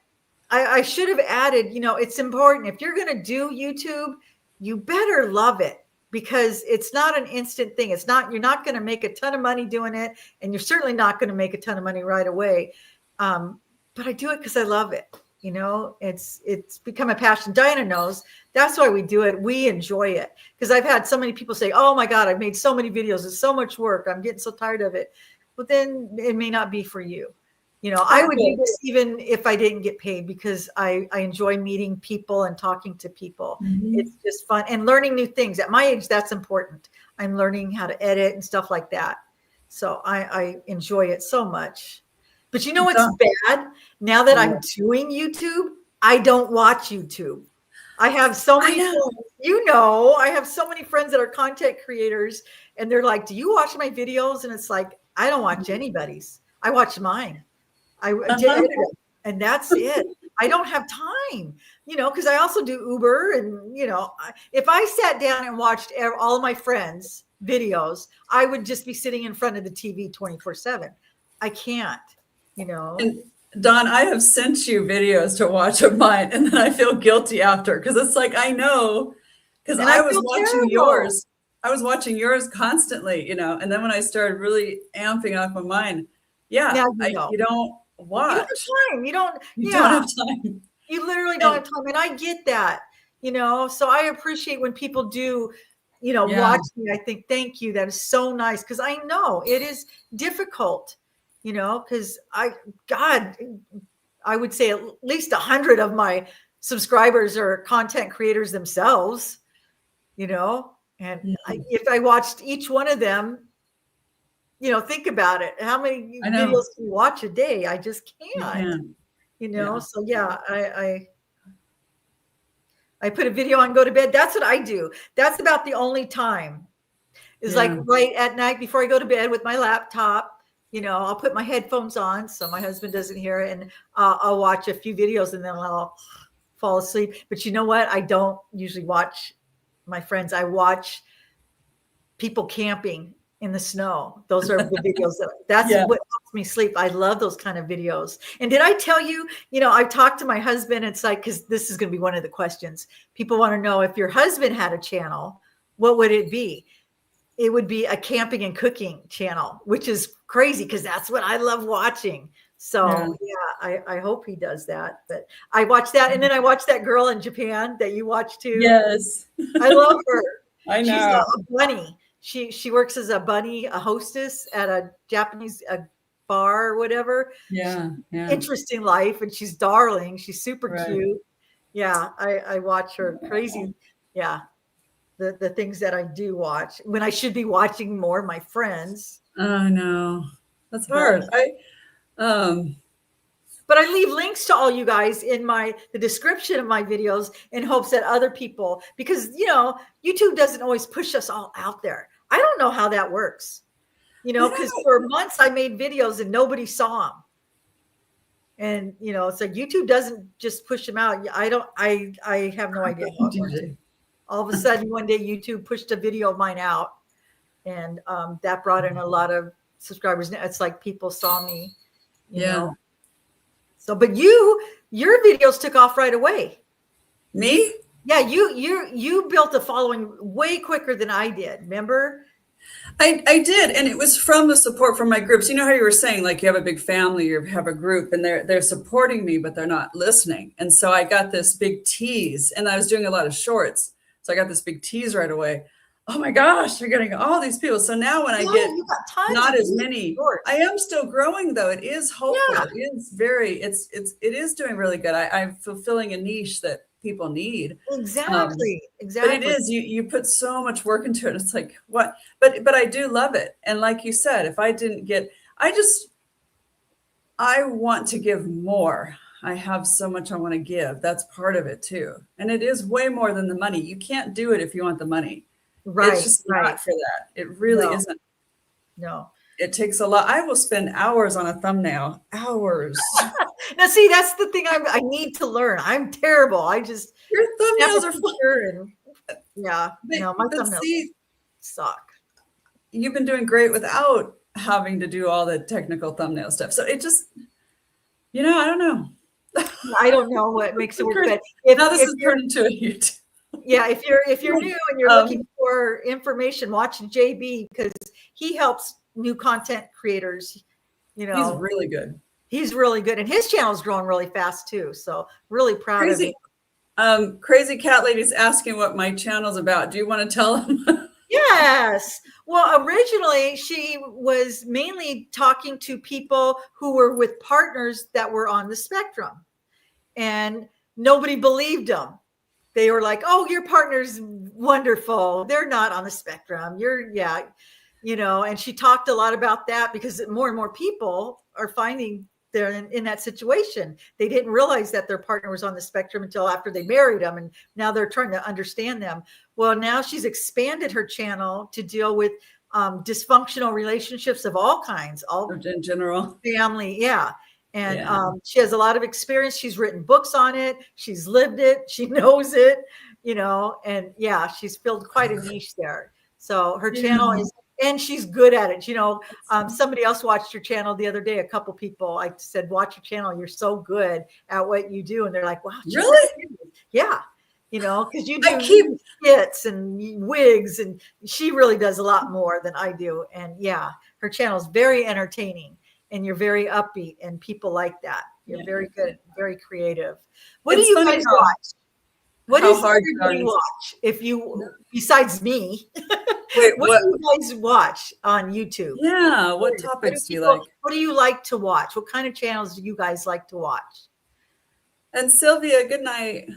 I should have added, you know, it's important. If you're going to do YouTube, you better love it because it's not an instant thing. You're not going to make a ton of money doing it. And you're certainly not going to make a ton of money right away. But I do it because I love it. You know, it's become a passion. Diana knows that's why we do it. We enjoy it because I've had so many people say, oh my God, I've made so many videos. It's so much work. I'm getting so tired of it. But then it may not be for you. You know, I would do this even if I didn't get paid because I enjoy meeting people and talking to people. Mm-hmm. It's just fun and learning new things. At my age, that's important. I'm learning how to edit and stuff like that. So I enjoy it so much. But you know what's bad? Now that I'm doing YouTube, I don't watch YouTube. I have so many friends, you know, I have so many friends that are content creators and they're like, do you watch my videos? And it's like, I don't watch anybody's. I watch mine. I edit it, and that's it. I don't have time, you know, because I also do Uber. And, you know, if I sat down and watched all of my friends' videos, I would just be sitting in front of the TV 24/7. I can't. You know, Dawn, I have sent you videos to watch of mine, and then I feel guilty after because it's like I know because And I I was feel watching terrible. yours. I was watching yours constantly, and then when I started really amping up on mine, yeah, Now you know. you don't You don't watch. have time. You don't, You don't yeah. have time. You literally don't And have time. And I get that, so I appreciate when people do, yeah, watch me. I think, thank you. That is so nice. Cause I know it is difficult, cause God, I would say at least 100 of my subscribers are content creators themselves, and mhm, if I watched each one of them, think about it. How many I know videos can you watch a day? I just you can't, can. Yeah, so yeah, I put a video on, go to bed. That's what I do. That's about the only time is like yeah, right at night before I go to bed with my laptop. I'll put my headphones on so my husband doesn't hear it, and I'll watch a few videos and then I'll fall asleep. But you know what? I don't usually watch my friends. I watch people camping in the snow. Those are the videos that's yeah. what helps me sleep. I love those kind of videos. And did I tell you, I talked to my husband. It's like, because this is going to be one of the questions. People want to know, if your husband had a channel, what would it be? It would be a camping and cooking channel, which is crazy because that's what I love watching. Yeah. So yeah, I hope he does that. But I watch that, and then I watch that girl in Japan that you watch too. Yes. I love her. I She's know. a bunny. She works as a bunny, a hostess at a Japanese bar or whatever. Yeah, yeah. Interesting life, and she's darling. She's super Right. cute. Yeah, I watch her. Crazy. Yeah, the things that I do watch when I should be watching more my friends. Oh no. That's But hard. Um but I leave links to all you guys in the description of my videos in hopes that other people, because YouTube doesn't always push us all out there. I don't know how that works. Because for months I made videos and nobody saw them. And it's like YouTube doesn't just push them out. I have no idea how it works. All of a sudden one day YouTube pushed a video of mine out, and that brought in a lot of subscribers. It's like people saw me, yeah. So, but your videos took off right away. Me? Yeah, you built a following way quicker than I did. Remember? I did, and it was from the support from my groups. You know how you were saying, like you have a big family, you have a group, and they're supporting me, but they're not listening. And so I got this big tease, and I was doing a lot of shorts, so I got this big tease right away. Oh my gosh, you're getting all these people. So now when I get you got tons not as many, shorts. I am still growing though. It is hopeful. Yeah. It is doing really good. I'm fulfilling a niche that people need. Exactly. But it is, you put so much work into it. It's like, what? But I do love it. And like you said, if I didn't get, I want to give more. I have so much I want to give. That's part of it too. And it is way more than the money. You can't do it if you want the money. Right. It's just not for that. It really isn't. No. It takes a lot. I will spend hours on a thumbnail. Hours. Now, see, that's the thing I need to learn. I'm terrible. Your thumbnails are fun. Yeah. No, my thumbnails suck. You've been doing great without having to do all the technical thumbnail stuff. So it just, I don't know. I don't know what makes it work. But now this is turned into a YouTube. Yeah, if you're new and you're looking for information, watch JB, because he helps new content creators. He's really good. He's really good, and his channel is growing really fast too. So really proud of him. Crazy Cat Lady's asking what my channel's about. Do you want to tell him? Yes. Well, originally she was mainly talking to people who were with partners that were on the spectrum, and nobody believed them. They were like, "Oh, your partner's wonderful. They're not on the spectrum. And she talked a lot about that because more and more people are finding they're in that situation. They didn't realize that their partner was on the spectrum until after they married them, and now they're trying to understand them. Well, now she's expanded her channel to deal with dysfunctional relationships of all kinds, all in general, family, yeah. And she has a lot of experience. She's written books on it. She's lived it. She knows it, and yeah, she's filled quite a niche there. So her channel is And she's good at it. Somebody else watched your channel the other day. A couple people, I said, watch your channel. You're so good at what you do. And they're like, wow. Really? Yeah. Because you do skits and wigs, and she really does a lot more than I do. And yeah, her channel is very entertaining, and you're very upbeat, and people like that. You're very good, very creative. What do you guys watch? What does everybody watch? If you, besides me, wait, what do you guys watch on YouTube? Yeah, what topics do you like? What do you like to watch? What kind of channels do you guys like to watch? And Sylvia, good night.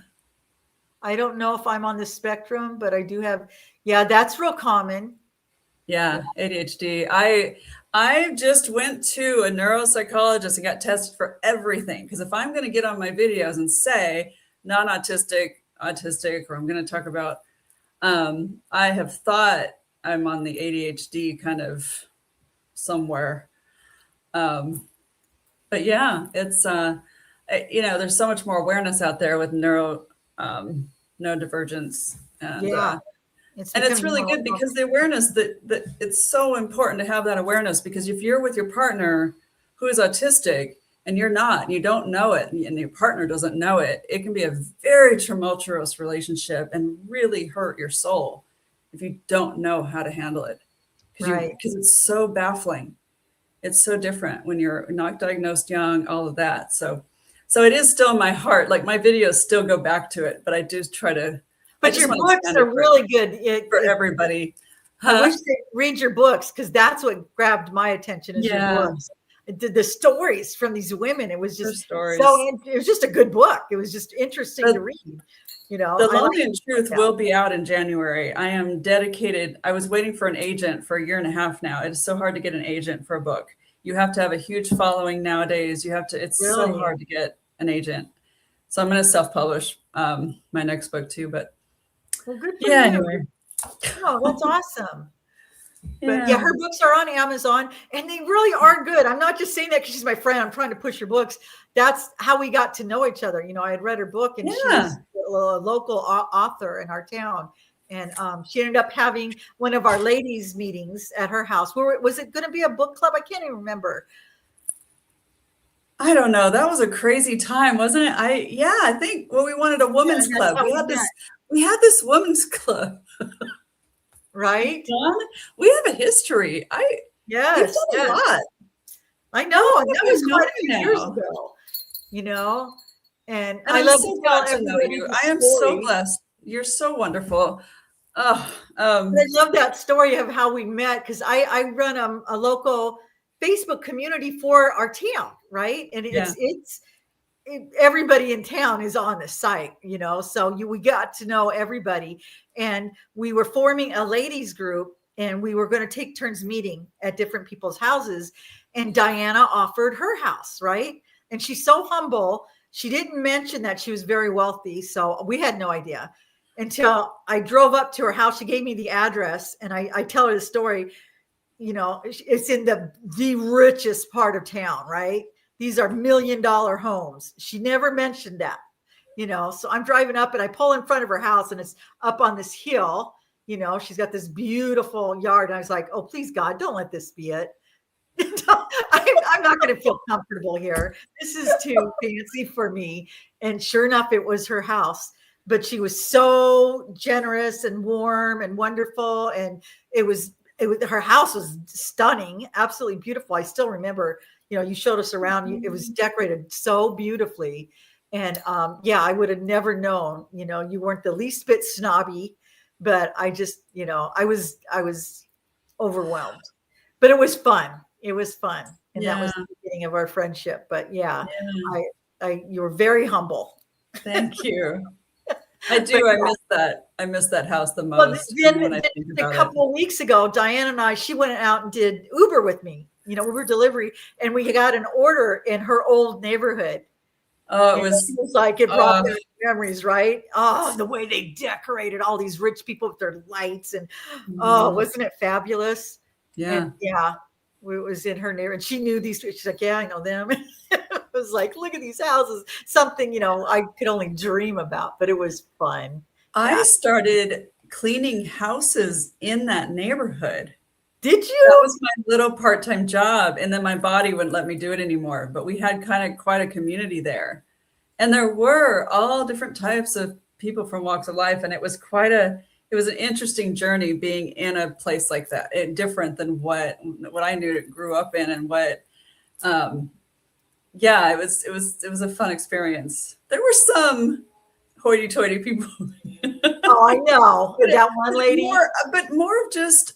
I don't know if I'm on the spectrum, but I do have, that's real common. Yeah, ADHD. I just went to a neuropsychologist and got tested for everything. Because if I'm going to get on my videos and say non-autistic, autistic, or I'm going to talk about, I have thought I'm on the ADHD kind of somewhere. But yeah, it's, there's so much more awareness out there with neurodivergence. And, and it's really good because the awareness that it's so important to have that awareness, because if you're with your partner who is autistic and you're not, and you don't know it, and your partner doesn't know it, it can be a very tumultuous relationship and really hurt your soul if you don't know how to handle it. Because it's so baffling. It's so different when you're not diagnosed young, all of that. So it is still in my heart. Like my videos still go back to it, but I do try to. But your books are really good for everybody. I wish they'd read your books, because that's what grabbed my attention is your books. The stories from these women. It was just it was just a good book. It was just interesting to read. The Lonely and Truth will be out in January. I am dedicated. I was waiting for an agent for 1.5 years now. It is so hard to get an agent for a book. You have to have a huge following nowadays. It's so hard to get an agent. So I'm going to self-publish my next book too. But good for you. Anyway. Oh, that's awesome. But her books are on Amazon, and they really are good. I'm not just saying that because she's my friend. I'm trying to push her books. That's how we got to know each other. I had read her book, and she's a local author in our town. And she ended up having one of our ladies' meetings at her house. Was it going to be a book club? I can't even remember. I don't know. That was a crazy time, wasn't it? I think we wanted a women's club. We had this women's club. Right? We have a history. Yes. A lot. I know. That was quite a few years ago. And I love so glad to know you. I am so blessed. You're so wonderful. I love that story of how we met, because I run a local Facebook community for our town, right? And everybody in town is on the site, so we got to know everybody. And we were forming a ladies group, and we were going to take turns meeting at different people's houses. And Diana offered her house, right? And she's so humble. She didn't mention that she was very wealthy. So we had no idea until I drove up to her house. She gave me the address, and I tell her the story. It's in the richest part of town, right? These are $1 million homes. She never mentioned that, so I'm driving up, and I pull in front of her house, and it's up on this hill. She's got this beautiful yard. And I was like, oh, please God, don't let this be it. I'm not going to feel comfortable here. This is too fancy for me. And sure enough, it was her house. But she was so generous and warm and wonderful. And her house was stunning, absolutely beautiful. I still remember, you showed us around. It was decorated so beautifully. And I would have never known, you weren't the least bit snobby, but I just, I was overwhelmed. But it was fun. It was fun. And that was the beginning of our friendship. But you were very humble. Thank you. I do. I miss that. I miss that house the most. Then a couple of weeks ago, Diane and she went out and did Uber with me, Uber delivery, and we got an order in her old neighborhood. Oh, it was like it brought back memories, right? Oh, the way they decorated all these rich people with their lights, and wasn't it fabulous? Yeah, and it was in her neighborhood. She knew these. She's like, yeah, I know them. It was like, look at these houses. Something I could only dream about, but it was fun. I started cleaning houses in that neighborhood. Did That you? was my little part-time job, and then my body wouldn't let me do it anymore. But we had kind of quite a community there, and there were all different types of people from walks of life, and it was an interesting journey being in a place like that. Different than what I knew, grew up in, and what yeah, it was a fun experience. There were some hoity-toity people. Oh, I know. That one lady. But more of just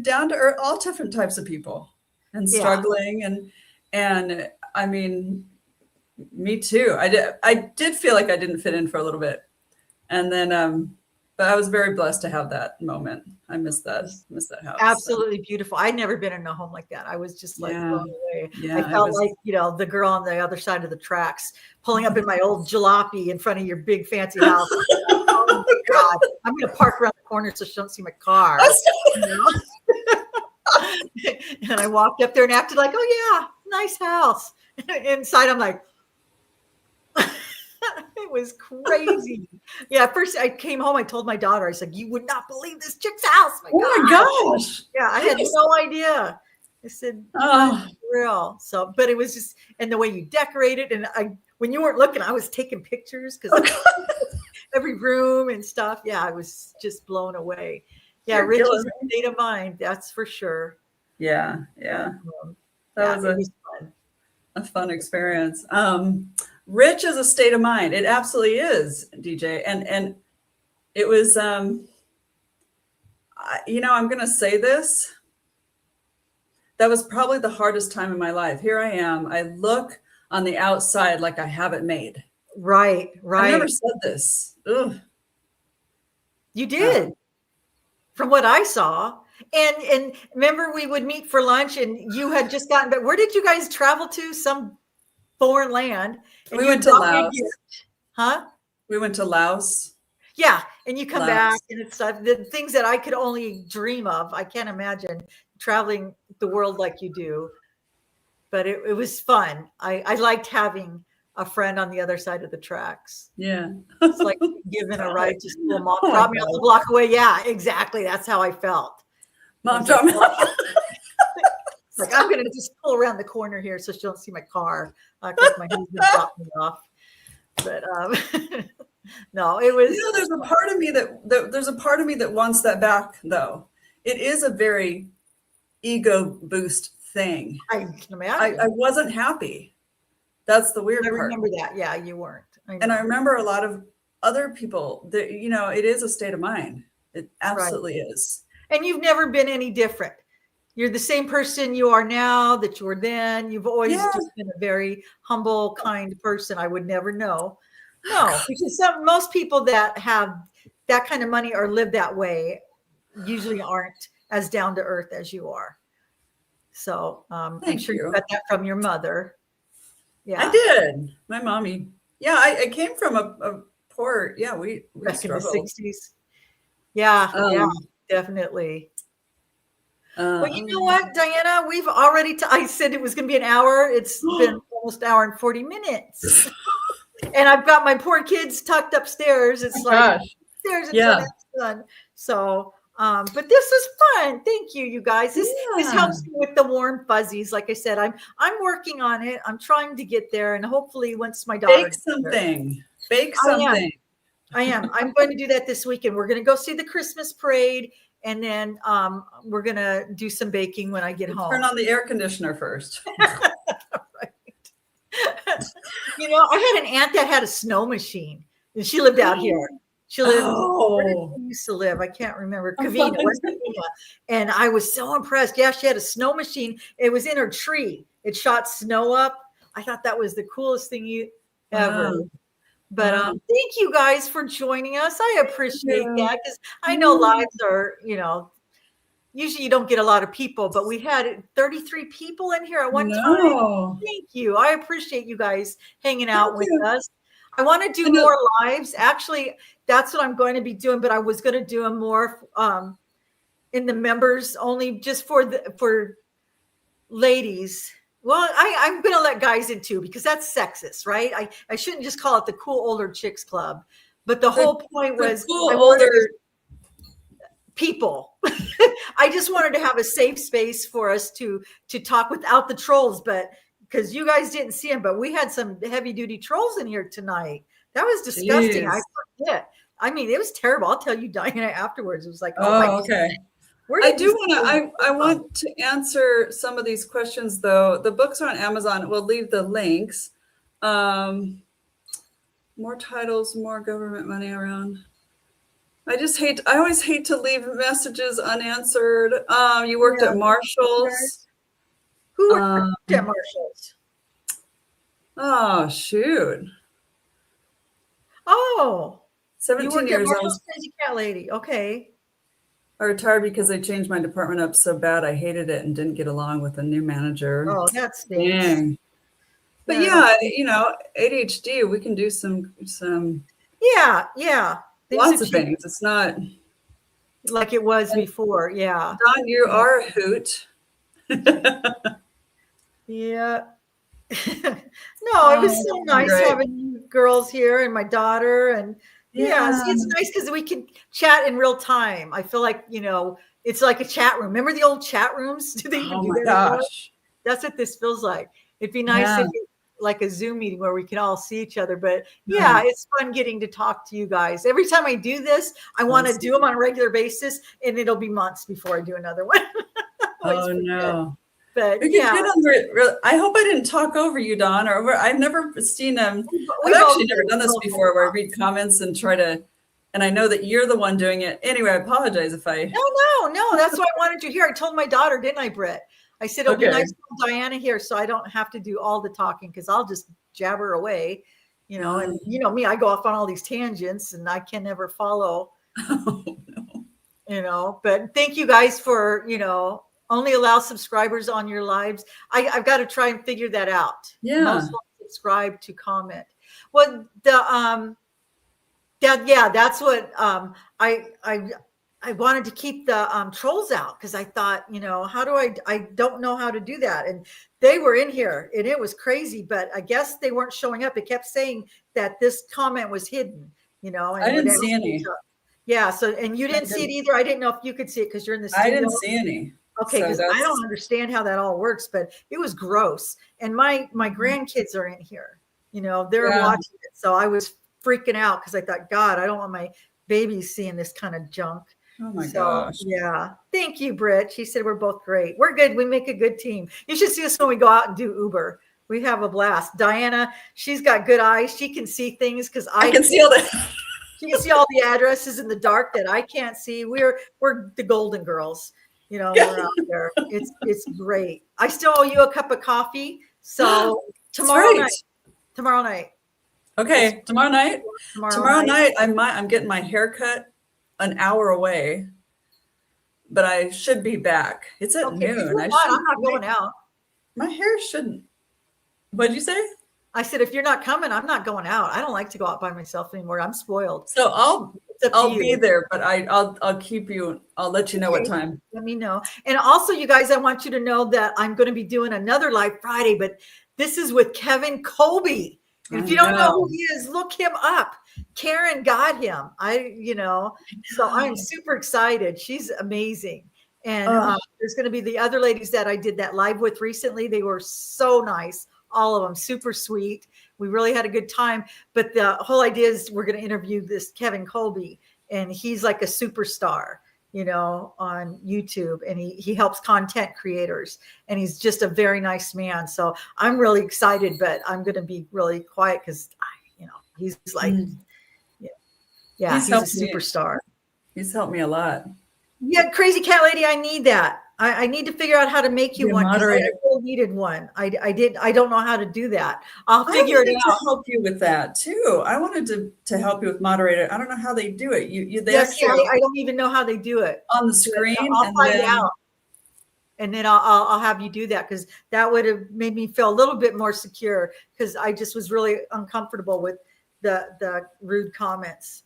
down to earth, all different types of people, and struggling, and I mean, me too. I did feel like I didn't fit in for a little bit, and then but I was very blessed to have that moment. I miss that house. Absolutely beautiful. I'd never been in a home like that. I was just like blown away. Yeah, I felt like, the girl on the other side of the tracks pulling up in my old jalopy in front of your big fancy house. Oh my God. I'm going to park around the corner so she don't see my car. And I walked up there and acted like, oh yeah, nice house. Inside I'm like, it was crazy. Yeah, at first I came home, I told my daughter, I said, you would not believe this chick's house. Oh my gosh. Yeah, I had no idea. I said, real. So, but it was just, and the way you decorated, and when you weren't looking, I was taking pictures because every room and stuff. Yeah, I was just blown away. Yeah, Rich is a state of mind, that's for sure. Yeah. That was a fun experience. Rich is a state of mind. It absolutely is, DJ. And it was, I'm going to say this. That was probably the hardest time in my life. Here I am. I look on the outside like I have it made. Right. I never said this. Ugh. You did. From what I saw. And remember we would meet for lunch and you had just gotten back. Where did you guys travel to? Some foreign land. We went to Laos. Huh? We went to Laos. Yeah. And you come back and it's the things that I could only dream of. I can't imagine traveling the world like you do. But it was fun. I liked having a friend on the other side of the tracks. Yeah. It's like giving a ride to school. Mom dropped me off the block away. Yeah, exactly. That's how I felt. Mom dropped me off. Like, I'm going to just pull around the corner here so she don't see my car because my husband dropped me off. But no, it was. There's a part of me that wants that back, though. It is a very ego boost thing. I can imagine. I wasn't happy. That's the weird part. I remember that. Yeah, you weren't. And I remember a lot of other people that, it is a state of mind. It absolutely is. And you've never been any different. You're the same person you are now that you were then. You've always just been a very humble, kind person. I would never know. No, because most people that have that kind of money or live that way usually aren't as down to earth as you are. So I'm sure you got that from your mother. Yeah, I did. My mommy. Yeah, I came from a poor. Yeah, we back in the 60s. Yeah, definitely. Well, you know what, Diana? We've already. I said it was going to be an hour. It's been almost an hour and 40 minutes. And I've got my poor kids tucked upstairs. It's upstairs until that's done. So, but this was fun. Thank you, you guys. This helps me with the warm fuzzies. Like I said, I'm working on it. I'm trying to get there, and hopefully, once my daughter bake something. I am. I'm going to do that this weekend. We're going to go see the Christmas parade, and then we're going to do some baking when I get home. Turn on the air conditioner first. I had an aunt that had a snow machine, and she lived out here. She lived where did she used to live? I can't remember. Covina, and I was so impressed. Yeah, she had a snow machine. It was in her tree. It shot snow up. I thought that was the coolest thing ever. Wow. But thank you guys for joining us. I appreciate that because I know lives are, usually you don't get a lot of people, but we had 33 people in here at one time. Thank you. I appreciate you guys hanging out with us. I want to do more lives. Actually, that's what I'm going to be doing, but I was going to do them more in the members only, just for ladies. Well, I'm going to let guys in too, because that's sexist, right? I shouldn't just call it the cool older chicks club, but the whole point was cool older people. I just wanted to have a safe space for us to talk without the trolls, but because you guys didn't see them, but we had some heavy duty trolls in here tonight. That was disgusting. Jeez. I forget. I mean, it was terrible. I'll tell you, Diana, afterwards. It was like, oh, Oh, okay. I do want to. I want want to answer some of these questions, though. The books are on Amazon. We'll leave the links. More titles, more government money around. I always hate to leave messages unanswered. You worked at Marshall's. Who worked at Marshall's? Oh, shoot. Oh, 17 years old. Crazy Cat Lady. Okay. I retired because I changed my department up so bad. I hated it and didn't get along with a new manager. Oh, that's dang. But yeah, ADHD, we can do some yeah. Lots of things. It's not like it was before. Yeah. Dawn, you are a hoot. Yeah. No, it was so nice having you girls here and my daughter. And it's nice because we can chat in real time. I feel like, it's like a chat room. Remember the old chat rooms? Do they even do that anymore? That's what this feels like. It'd be nice if it, like a Zoom meeting where we can all see each other. But it's fun getting to talk to you guys. Every time I do this, I want to do them on a regular basis, and it'll be months before I do another one. Oh no. But I hope I didn't talk over you, Dawn, or I've never seen them. I've actually never done this before where I read comments and try to, and I know that you're the one doing it. Anyway, I apologize if I. No. That's what I wanted to hear. I told my daughter, didn't I, Britt? I said, it'll be nice to have Diana here so I don't have to do all the talking because I'll just jabber away, and me, I go off on all these tangents and I can never follow, but thank you guys for, only allow subscribers on your lives. I've got to try and figure that out. Yeah. Most subscribe to comment. Well, that's what I wanted to keep the trolls out because I thought, how do I don't know how to do that. And they were in here and it was crazy, but I guess they weren't showing up. It kept saying that this comment was hidden, and I didn't see any. Yeah. So, and you didn't see it either. I didn't know if you could see it because you're in the studio. I didn't see any. Okay. Because I don't understand how that all works, but it was gross. And my grandkids are in here, they're watching it. So I was freaking out because I thought, God, I don't want my babies seeing this kind of junk. Oh my gosh. Yeah. Thank you, Britt. She said we're both great. We're good. We make a good team. You should see us when we go out and do Uber. We have a blast. Diana, she's got good eyes. She can see things because I can see all that. She can see all the addresses in the dark that I can't see. We're the Golden Girls. We're out there. It's great. I still owe you a cup of coffee. So tomorrow night. Okay. Tomorrow night. Tomorrow night. I'm getting my hair cut an hour away, but I should be back. It's at noon. I'm not going out. My hair shouldn't. What'd you say? I said, if you're not coming, I'm not going out. I don't like to go out by myself anymore. I'm spoiled. So I'll be there, but I'll keep you. I'll let you know what time. Let me know. And also, you guys, I want you to know that I'm going to be doing another live Friday, but this is with Kevin Colby. And if you don't know who he is, look him up. Karen got him. So I'm super excited. She's amazing. And there's going to be the other ladies that I did that live with recently. They were so nice. All of them super sweet. We really had a good time. But the whole idea is we're going to interview this Kevin Colby, and he's like a superstar, on YouTube, and he helps content creators, and he's just a very nice man. So I'm really excited, but I'm going to be really quiet because, he's like, he's a superstar. He's helped me a lot. Yeah, Crazy Cat Lady, I need that. I need to figure out how to make you one. I really needed one. I don't know how to do that. I'll figure it out. To help you with that too. I wanted to help you with moderator. I don't know how they do it. I don't even know how they do it on the screen. I'll find out, and then I'll have you do that because that would have made me feel a little bit more secure because I just was really uncomfortable with the rude comments.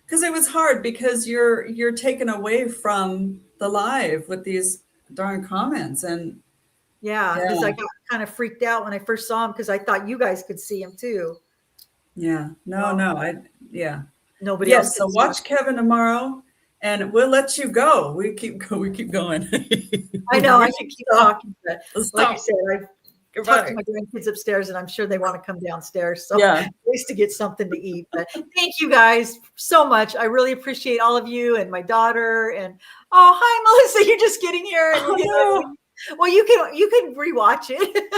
Because it was hard because you're taken away from the live with these darn comments. And because I got kind of freaked out when I first saw him because I thought you guys could see him too. Yeah. No. Nobody else. So watch Kevin tomorrow. and we'll let you go. We keep going. I know I should keep talking, but like I Stop. said, I talked to my grandkids upstairs, and I'm sure they want to come downstairs. So Yeah. at least to get something to eat. But thank you guys so much. I really appreciate all of you and my daughter. And oh, hi, Melissa, you're just getting here. And well, you can rewatch it.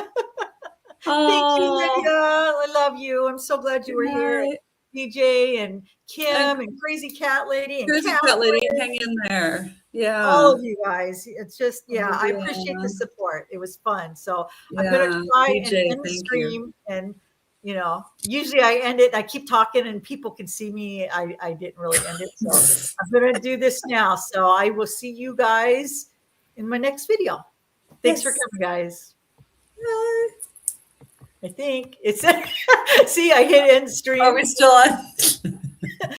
Thank you, Lydia. I love you. I'm so glad you were here. DJ and Kim and Crazy Cat Lady and Crazy Cat Lady, hang in there. Yeah. All of you guys. It's just, I appreciate the support. It was fun. So I'm going to try and end the stream. And, usually I end it. I keep talking and people can see me. I didn't really end it. So I'm going to do this now. So I will see you guys in my next video. Thanks for coming, guys. Bye. I think it's, see, I hit end stream. Are we still on?